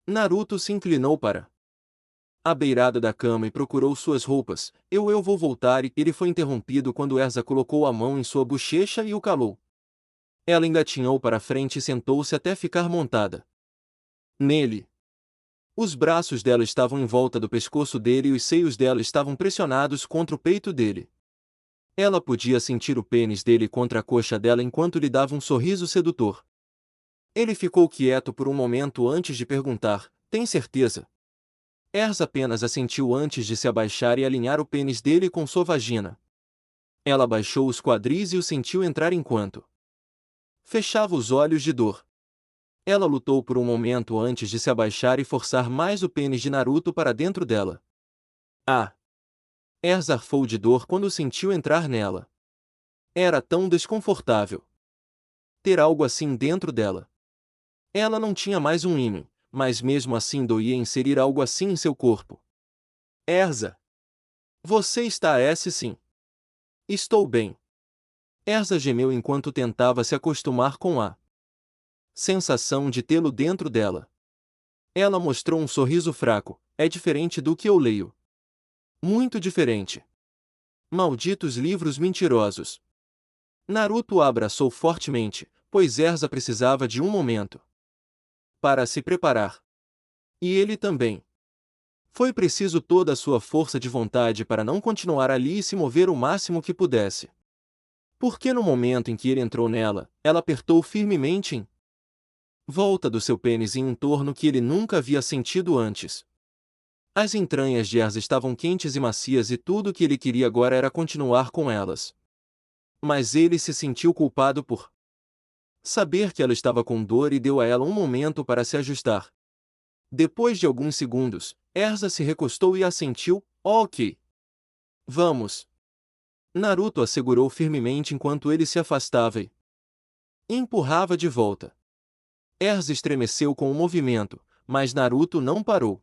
Naruto se inclinou para a beirada da cama e procurou suas roupas. Eu vou voltar e ele foi interrompido quando Erza colocou a mão em sua bochecha e o calou. Ela engatinhou para frente e sentou-se até ficar montada nele. Os braços dela estavam em volta do pescoço dele e os seios dela estavam pressionados contra o peito dele. Ela podia sentir o pênis dele contra a coxa dela enquanto lhe dava um sorriso sedutor. Ele ficou quieto por um momento antes de perguntar: tem certeza? Erza apenas assentiu antes de se abaixar e alinhar o pênis dele com sua vagina. Ela baixou os quadris e o sentiu entrar enquanto fechava os olhos de dor. Ela lutou por um momento antes de se abaixar e forçar mais o pênis de Naruto para dentro dela. Ah! Erza arfou de dor quando o sentiu entrar nela. Era tão desconfortável ter algo assim dentro dela. Ela não tinha mais um ímã, mas mesmo assim doía inserir algo assim em seu corpo. Erza! Você está sim. Estou bem. Erza gemeu enquanto tentava se acostumar com a sensação de tê-lo dentro dela. Ela mostrou um sorriso fraco. É diferente do que eu leio. Muito diferente. Malditos livros mentirosos. Naruto a abraçou fortemente, pois Erza precisava de um momento para se preparar. E ele também. Foi preciso toda a sua força de vontade para não continuar ali e se mover o máximo que pudesse. Porque no momento em que ele entrou nela, ela apertou firmemente em volta do seu pênis em um torno que ele nunca havia sentido antes. As entranhas de Erza estavam quentes e macias e tudo o que ele queria agora era continuar com elas. Mas ele se sentiu culpado por saber que ela estava com dor e deu a ela um momento para se ajustar. Depois de alguns segundos, Erza se recostou e assentiu. Ok. Vamos. Naruto a segurou firmemente enquanto ele se afastava e empurrava de volta. Erza estremeceu com o movimento, mas Naruto não parou.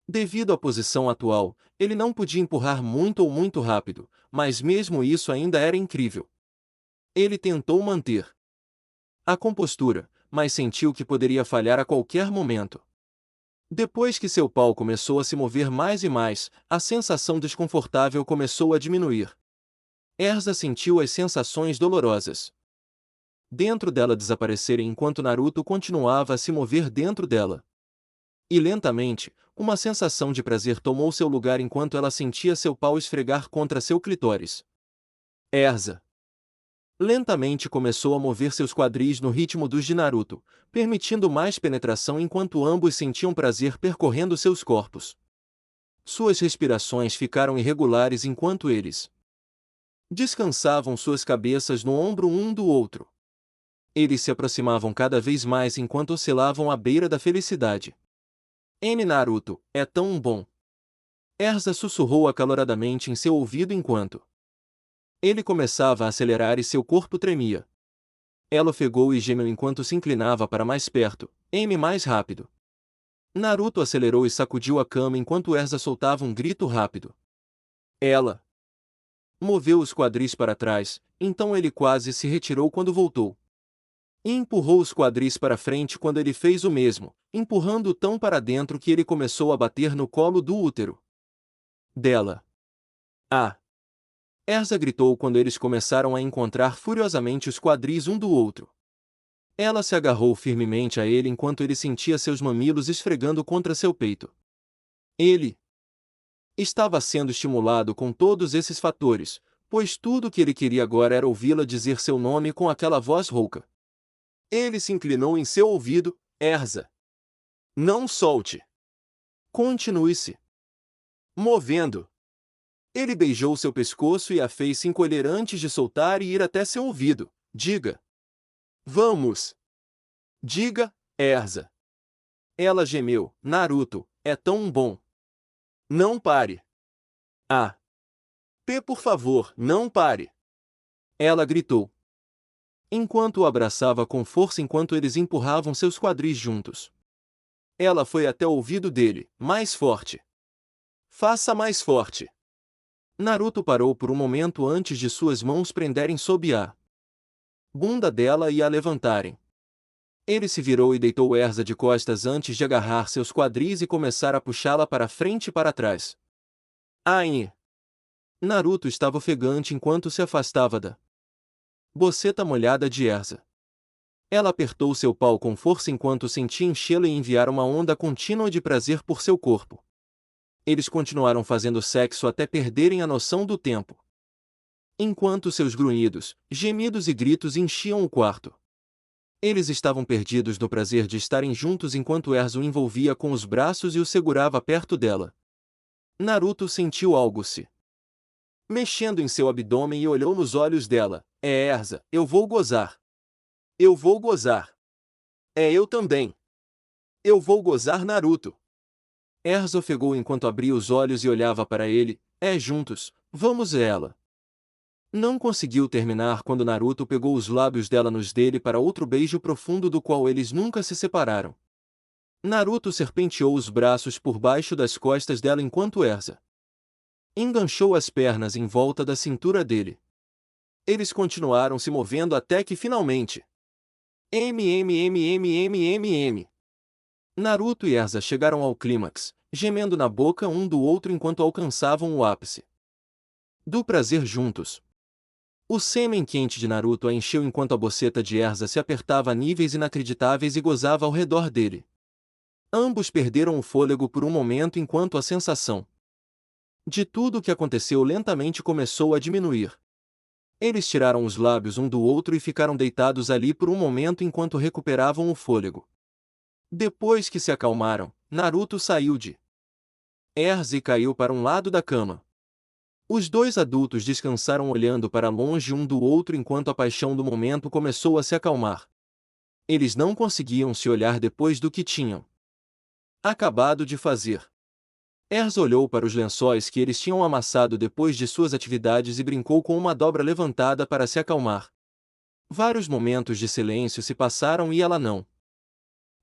Devido à posição atual, ele não podia empurrar muito ou muito rápido, mas mesmo isso ainda era incrível. Ele tentou manter a compostura, mas sentiu que poderia falhar a qualquer momento. Depois que seu pau começou a se mover mais e mais, a sensação desconfortável começou a diminuir. Erza sentiu as sensações dolorosas dentro dela desaparecerem enquanto Naruto continuava a se mover dentro dela. E lentamente, uma sensação de prazer tomou seu lugar enquanto ela sentia seu pau esfregar contra seu clitóris. Erza lentamente começou a mover seus quadris no ritmo dos de Naruto, permitindo mais penetração enquanto ambos sentiam prazer percorrendo seus corpos. Suas respirações ficaram irregulares enquanto eles descansavam suas cabeças no ombro um do outro. Eles se aproximavam cada vez mais enquanto oscilavam à beira da felicidade. Naruto, é tão bom. Erza sussurrou acaloradamente em seu ouvido enquanto ele começava a acelerar e seu corpo tremia. Ela ofegou e gemeu enquanto se inclinava para mais perto. Mais rápido. Naruto acelerou e sacudiu a cama enquanto Erza soltava um grito rápido. Ela moveu os quadris para trás, então ele quase se retirou quando voltou. E empurrou os quadris para frente quando ele fez o mesmo, empurrando-o tão para dentro que ele começou a bater no colo do útero dela. Ah! Erza gritou quando eles começaram a encontrar furiosamente os quadris um do outro. Ela se agarrou firmemente a ele enquanto ele sentia seus mamilos esfregando contra seu peito. Ele estava sendo estimulado com todos esses fatores, pois tudo o que ele queria agora era ouvi-la dizer seu nome com aquela voz rouca. Ele se inclinou em seu ouvido. Erza. Não solte. Continue-se movendo. Ele beijou seu pescoço e a fez se encolher antes de soltar e ir até seu ouvido. Diga. Vamos. Diga, Erza. Ela gemeu. Naruto, é tão bom. Não pare. Ah. Por favor, não pare. Ela gritou, enquanto o abraçava com força enquanto eles empurravam seus quadris juntos. Ela foi até o ouvido dele. Mais forte. Faça mais forte. Naruto parou por um momento antes de suas mãos prenderem sob a bunda dela e a levantarem. Ele se virou e deitou Erza de costas antes de agarrar seus quadris e começar a puxá-la para frente e para trás. Ai! Naruto estava ofegante enquanto se afastava da boceta molhada de Erza. Ela apertou seu pau com força enquanto sentia enchê-lo e enviar uma onda contínua de prazer por seu corpo. Eles continuaram fazendo sexo até perderem a noção do tempo, enquanto seus grunhidos, gemidos e gritos enchiam o quarto. Eles estavam perdidos no prazer de estarem juntos enquanto Erza o envolvia com os braços e o segurava perto dela. Naruto sentiu algo se mexendo em seu abdômen e olhou nos olhos dela. É Erza, eu vou gozar. Eu vou gozar. É eu também. Eu vou gozar Naruto. Erza ofegou enquanto abria os olhos e olhava para ele. É juntos, vamos ela. Não conseguiu terminar quando Naruto pegou os lábios dela nos dele para outro beijo profundo do qual eles nunca se separaram. Naruto serpenteou os braços por baixo das costas dela enquanto Erza enganchou as pernas em volta da cintura dele. Eles continuaram se movendo até que finalmente... Naruto e Erza chegaram ao clímax, gemendo na boca um do outro enquanto alcançavam o ápice do prazer juntos. O sêmen quente de Naruto a encheu enquanto a boceta de Erza se apertava a níveis inacreditáveis e gozava ao redor dele. Ambos perderam o fôlego por um momento enquanto a sensação de tudo o que aconteceu lentamente começou a diminuir. Eles tiraram os lábios um do outro e ficaram deitados ali por um momento enquanto recuperavam o fôlego. Depois que se acalmaram, Naruto saiu de Erza e caiu para um lado da cama. Os dois adultos descansaram olhando para longe um do outro enquanto a paixão do momento começou a se acalmar. Eles não conseguiam se olhar depois do que tinham acabado de fazer. Erza olhou para os lençóis que eles tinham amassado depois de suas atividades e brincou com uma dobra levantada para se acalmar. Vários momentos de silêncio se passaram e ela não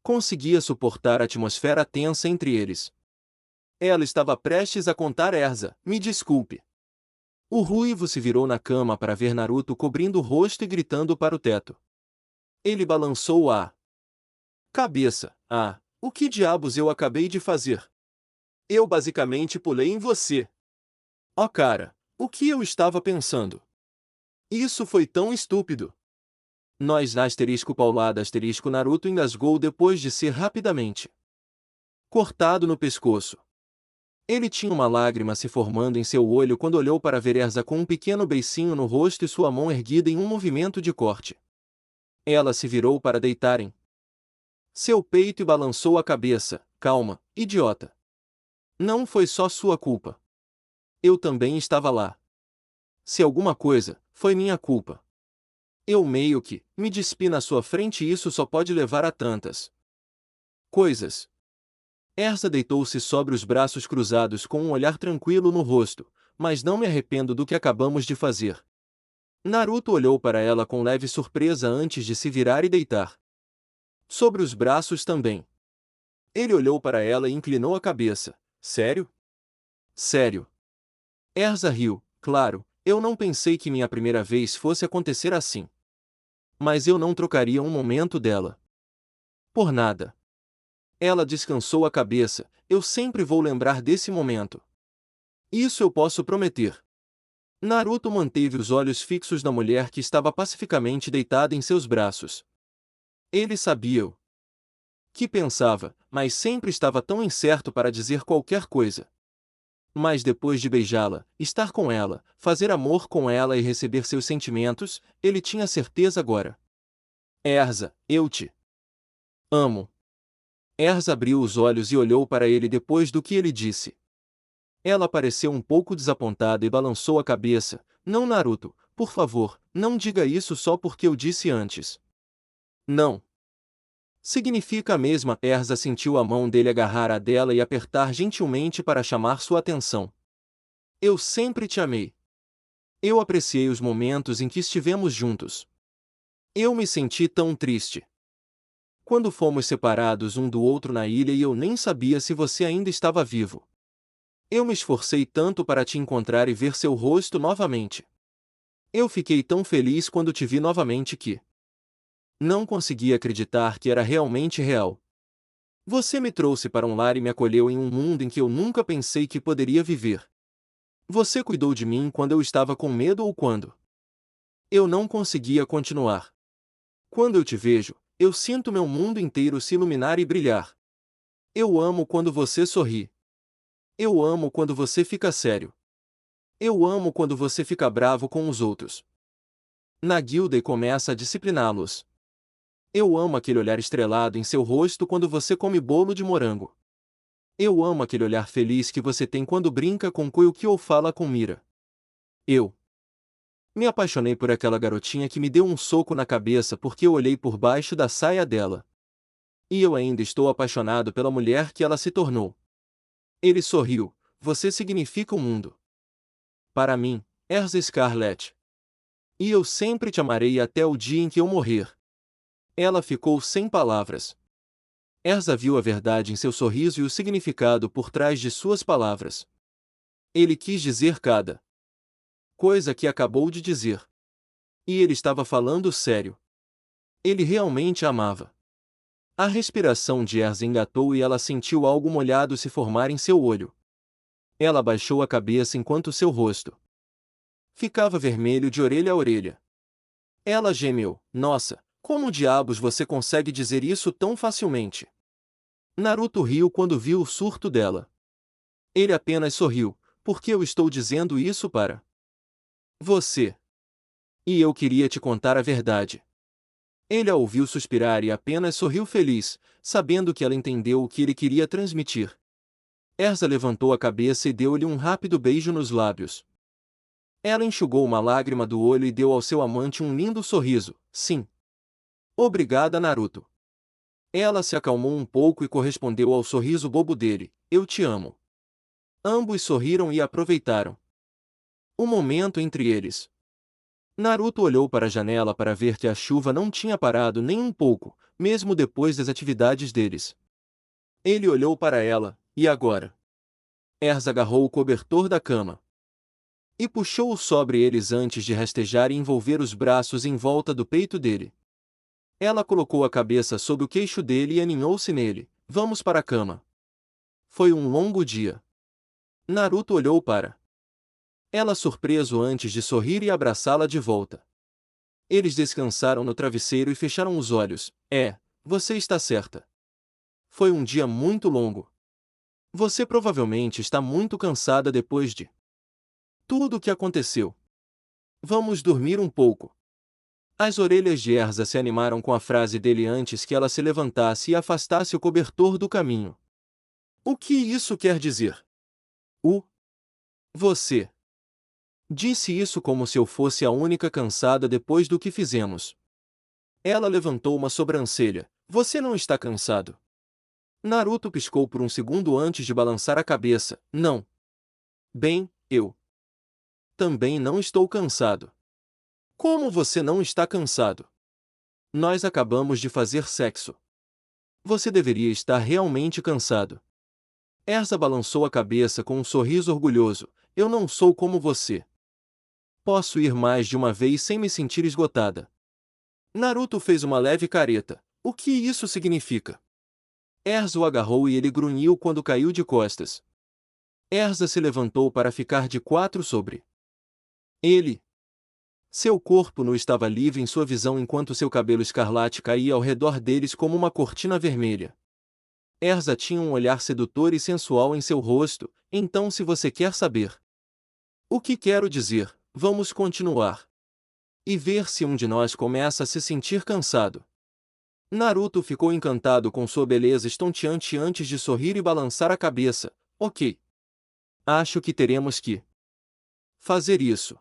conseguia suportar a atmosfera tensa entre eles. Ela estava prestes a contar Erza, me desculpe. O ruivo se virou na cama para ver Naruto cobrindo o rosto e gritando para o teto. Ele balançou a cabeça. Ah, o que diabos eu acabei de fazer? Eu basicamente pulei em você. Oh cara, o que eu estava pensando? Isso foi tão estúpido. Nós *paulada Naruto engasgou depois de ser rapidamente cortado no pescoço. Ele tinha uma lágrima se formando em seu olho quando olhou para ver Erza com um pequeno beicinho no rosto e sua mão erguida em um movimento de corte. Ela se virou para deitar em seu peito e balançou a cabeça. Calma, idiota. Não foi só sua culpa. Eu também estava lá. Se alguma coisa, foi minha culpa. Eu meio que me despi na sua frente e isso só pode levar a tantas coisas. Erza deitou-se sobre os braços cruzados com um olhar tranquilo no rosto, mas não me arrependo do que acabamos de fazer. Naruto olhou para ela com leve surpresa antes de se virar e deitar sobre os braços também. Ele olhou para ela e inclinou a cabeça. Sério? Sério. Erza riu. Claro, eu não pensei que minha primeira vez fosse acontecer assim. Mas eu não trocaria um momento dela por nada. Ela descansou a cabeça. Eu sempre vou lembrar desse momento. Isso eu posso prometer. Naruto manteve os olhos fixos na mulher que estava pacificamente deitada em seus braços. Ele sabia o que pensava, mas sempre estava tão incerto para dizer qualquer coisa. Mas depois de beijá-la, estar com ela, fazer amor com ela e receber seus sentimentos, ele tinha certeza agora. Erza, eu te amo. Erza abriu os olhos e olhou para ele depois do que ele disse. Ela pareceu um pouco desapontada e balançou a cabeça. Não, Naruto, por favor, não diga isso só porque eu disse antes. Não. Significa a mesma. Erza sentiu a mão dele agarrar a dela e apertar gentilmente para chamar sua atenção. Eu sempre te amei. Eu apreciei os momentos em que estivemos juntos. Eu me senti tão triste quando fomos separados um do outro na ilha e eu nem sabia se você ainda estava vivo. Eu me esforcei tanto para te encontrar e ver seu rosto novamente. Eu fiquei tão feliz quando te vi novamente que não consegui acreditar que era realmente real. Você me trouxe para um lar e me acolheu em um mundo em que eu nunca pensei que poderia viver. Você cuidou de mim quando eu estava com medo ou quando eu não conseguia continuar. Quando eu te vejo, eu sinto meu mundo inteiro se iluminar e brilhar. Eu amo quando você sorri. Eu amo quando você fica sério. Eu amo quando você fica bravo com os outros. Na guilda e começa a discipliná-los. Eu amo aquele olhar estrelado em seu rosto quando você come bolo de morango. Eu amo aquele olhar feliz que você tem quando brinca com Koyuki ou fala com Mira. Eu me apaixonei por aquela garotinha que me deu um soco na cabeça porque eu olhei por baixo da saia dela. E eu ainda estou apaixonado pela mulher que ela se tornou. Ele sorriu. Você significa o mundo para mim, Erza Scarlet. E eu sempre te amarei até o dia em que eu morrer. Ela ficou sem palavras. Erza viu a verdade em seu sorriso e o significado por trás de suas palavras. Ele quis dizer cada coisa que acabou de dizer. E ele estava falando sério. Ele realmente a amava. A respiração de Erza engatou e ela sentiu algo molhado se formar em seu olho. Ela baixou a cabeça enquanto seu rosto ficava vermelho de orelha a orelha. Ela gemeu. Nossa, como diabos você consegue dizer isso tão facilmente? Naruto riu quando viu o surto dela. Ele apenas sorriu. Por que eu estou dizendo isso para você? E eu queria te contar a verdade. Ele a ouviu suspirar e apenas sorriu feliz, sabendo que ela entendeu o que ele queria transmitir. Erza levantou a cabeça e deu-lhe um rápido beijo nos lábios. Ela enxugou uma lágrima do olho e deu ao seu amante um lindo sorriso. Sim. Obrigada, Naruto. Ela se acalmou um pouco e correspondeu ao sorriso bobo dele. Eu te amo. Ambos sorriram e aproveitaram o momento entre eles. Naruto olhou para a janela para ver que a chuva não tinha parado nem um pouco, mesmo depois das atividades deles. Ele olhou para ela, e agora? Erza agarrou o cobertor da cama e puxou-o sobre eles antes de rastejar e envolver os braços em volta do peito dele. Ela colocou a cabeça sob o queixo dele e aninhou-se nele. Vamos para a cama. Foi um longo dia. Naruto olhou para ela surpreso antes de sorrir e abraçá-la de volta. Eles descansaram no travesseiro e fecharam os olhos. Você está certa. Foi um dia muito longo. Você provavelmente está muito cansada depois de tudo o que aconteceu. Vamos dormir um pouco. As orelhas de Erza se animaram com a frase dele antes que ela se levantasse e afastasse o cobertor do caminho. O que isso quer dizer? Você disse isso como se eu fosse a única cansada depois do que fizemos. Ela levantou uma sobrancelha. Você não está cansado? Naruto piscou por um segundo antes de balançar a cabeça. Não. Bem, eu também não estou cansado. Como você não está cansado? Nós acabamos de fazer sexo. Você deveria estar realmente cansado. Erza balançou a cabeça com um sorriso orgulhoso. Eu não sou como você. Posso ir mais de uma vez sem me sentir esgotada. Naruto fez uma leve careta. O que isso significa? Erza o agarrou e ele grunhiu quando caiu de costas. Erza se levantou para ficar de quatro sobre ele. Seu corpo nu estava livre em sua visão enquanto seu cabelo escarlate caía ao redor deles como uma cortina vermelha. Erza tinha um olhar sedutor e sensual em seu rosto. Então, se você quer saber o que quero dizer, vamos continuar e ver se um de nós começa a se sentir cansado. Naruto ficou encantado com sua beleza estonteante antes de sorrir e balançar a cabeça. Ok. Acho que teremos que fazer isso.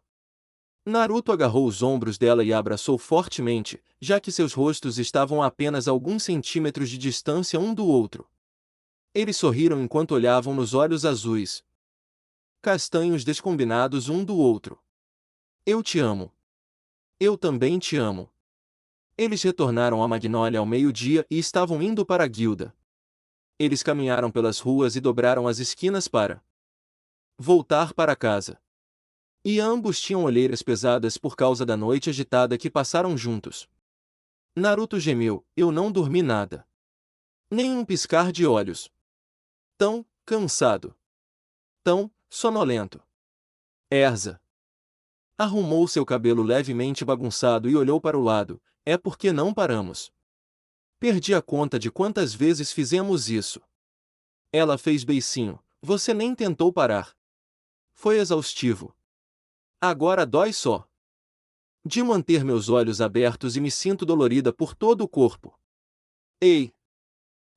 Naruto agarrou os ombros dela e a abraçou fortemente, já que seus rostos estavam a apenas alguns centímetros de distância um do outro. Eles sorriram enquanto olhavam nos olhos azuis, castanhos descombinados um do outro. Eu te amo. Eu também te amo. Eles retornaram a Magnolia ao meio-dia e estavam indo para a guilda. Eles caminharam pelas ruas e dobraram as esquinas para voltar para casa. E ambos tinham olheiras pesadas por causa da noite agitada que passaram juntos. Naruto gemeu, eu não dormi nada. Nem um piscar de olhos. Tão cansado. Tão sonolento. Erza arrumou seu cabelo levemente bagunçado e olhou para o lado. É porque não paramos. Perdi a conta de quantas vezes fizemos isso. Ela fez beicinho. Você nem tentou parar. Foi exaustivo. Agora dói só de manter meus olhos abertos e me sinto dolorida por todo o corpo. Ei!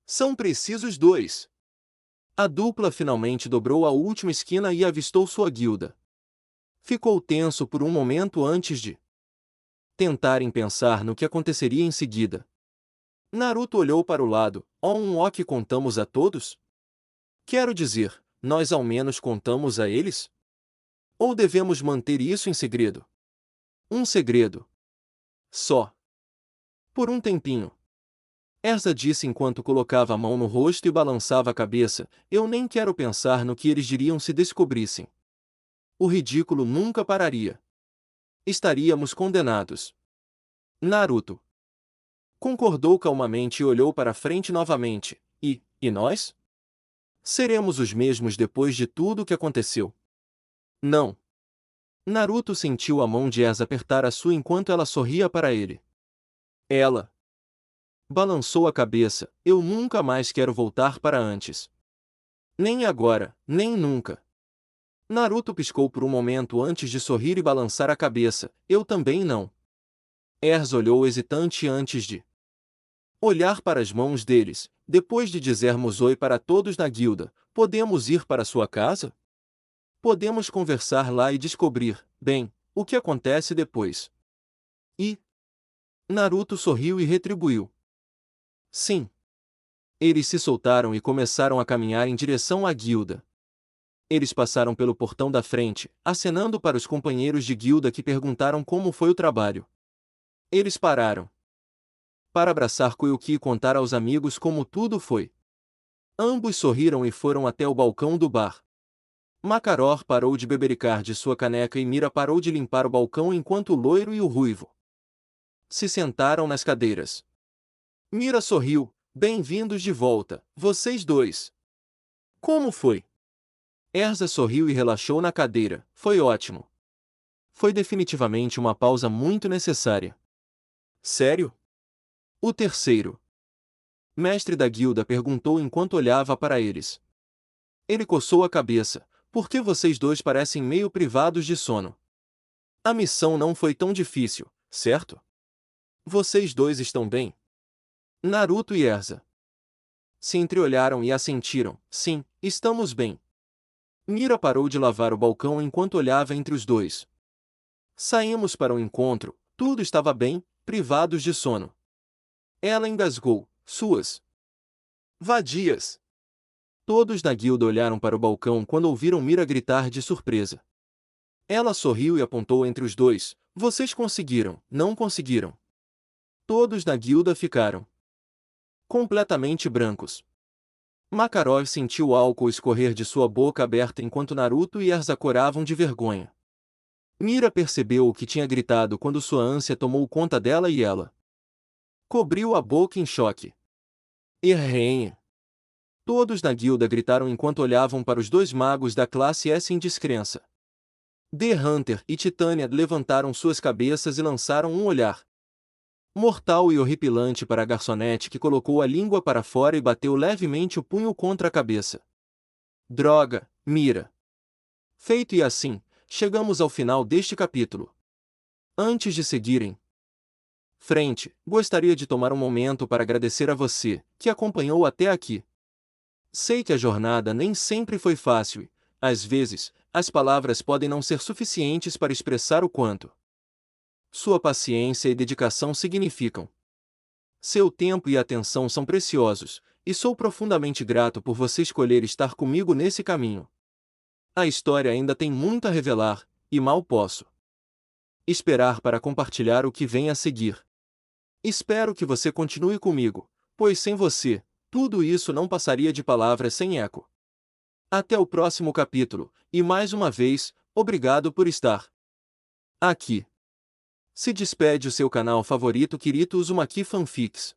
São precisos dois. A dupla finalmente dobrou a última esquina e avistou sua guilda. Ficou tenso por um momento antes de tentarem pensar no que aconteceria em seguida. Naruto olhou para o lado. Um ok contamos a todos? Quero dizer, nós ao menos contamos a eles? Ou devemos manter isso em segredo? Um segredo. Só. Por um tempinho. Erza disse enquanto colocava a mão no rosto e balançava a cabeça, eu nem quero pensar no que eles diriam se descobrissem. O ridículo nunca pararia. Estaríamos condenados. Naruto concordou calmamente e olhou para frente novamente. E nós? Seremos os mesmos depois de tudo o que aconteceu? Não. Naruto sentiu a mão de Erza apertar a sua enquanto ela sorria para ele. Ela balançou a cabeça, eu nunca mais quero voltar para antes. Nem agora, nem nunca. Naruto piscou por um momento antes de sorrir e balançar a cabeça, eu também não. Erza olhou hesitante antes de olhar para as mãos deles. Depois de dizermos oi para todos na guilda, podemos ir para sua casa? Podemos conversar lá e descobrir, bem, o que acontece depois. E Naruto sorriu e retribuiu. Sim. Eles se soltaram e começaram a caminhar em direção à guilda. Eles passaram pelo portão da frente, acenando para os companheiros de guilda que perguntaram como foi o trabalho. Eles pararam para abraçar Koyuki e contar aos amigos como tudo foi. Ambos sorriram e foram até o balcão do bar. Makarov parou de bebericar de sua caneca e Mira parou de limpar o balcão enquanto o loiro e o ruivo se sentaram nas cadeiras. Mira sorriu, bem-vindos de volta, vocês dois. Como foi? Erza sorriu e relaxou na cadeira, foi ótimo. Foi definitivamente uma pausa muito necessária. Sério? O terceiro mestre da guilda perguntou enquanto olhava para eles. Ele coçou a cabeça, por que vocês dois parecem meio privados de sono? A missão não foi tão difícil, certo? Vocês dois estão bem? Naruto e Erza se entreolharam e assentiram, sim, estamos bem. Mira parou de lavar o balcão enquanto olhava entre os dois. Saímos para o encontro, tudo estava bem, privados de sono. Ela engasgou, suas vadias. Todos na guilda olharam para o balcão quando ouviram Mira gritar de surpresa. Ela sorriu e apontou entre os dois, vocês conseguiram, não conseguiram. Todos na guilda ficaram completamente brancos. Makarov sentiu o álcool escorrer de sua boca aberta enquanto Naruto e Erza coravam de vergonha. Mira percebeu o que tinha gritado quando sua ânsia tomou conta dela e ela cobriu a boca em choque. Errenha! Todos na guilda gritaram enquanto olhavam para os dois magos da classe S em descrença. The Hunter e Titânia levantaram suas cabeças e lançaram um olhar mortal e horripilante para a garçonete que colocou a língua para fora e bateu levemente o punho contra a cabeça. Droga, Mira! Feito e assim, chegamos ao final deste capítulo. Antes de seguirem frente, gostaria de tomar um momento para agradecer a você, que acompanhou até aqui. Sei que a jornada nem sempre foi fácil e, às vezes, as palavras podem não ser suficientes para expressar o quanto sua paciência e dedicação significam. Seu tempo e atenção são preciosos, e sou profundamente grato por você escolher estar comigo nesse caminho. A história ainda tem muito a revelar, e mal posso esperar para compartilhar o que vem a seguir. Espero que você continue comigo, pois sem você, tudo isso não passaria de palavras sem eco. Até o próximo capítulo, e mais uma vez, obrigado por estar aqui. Se despede o seu canal favorito Kirito Uzumaki Fanfics.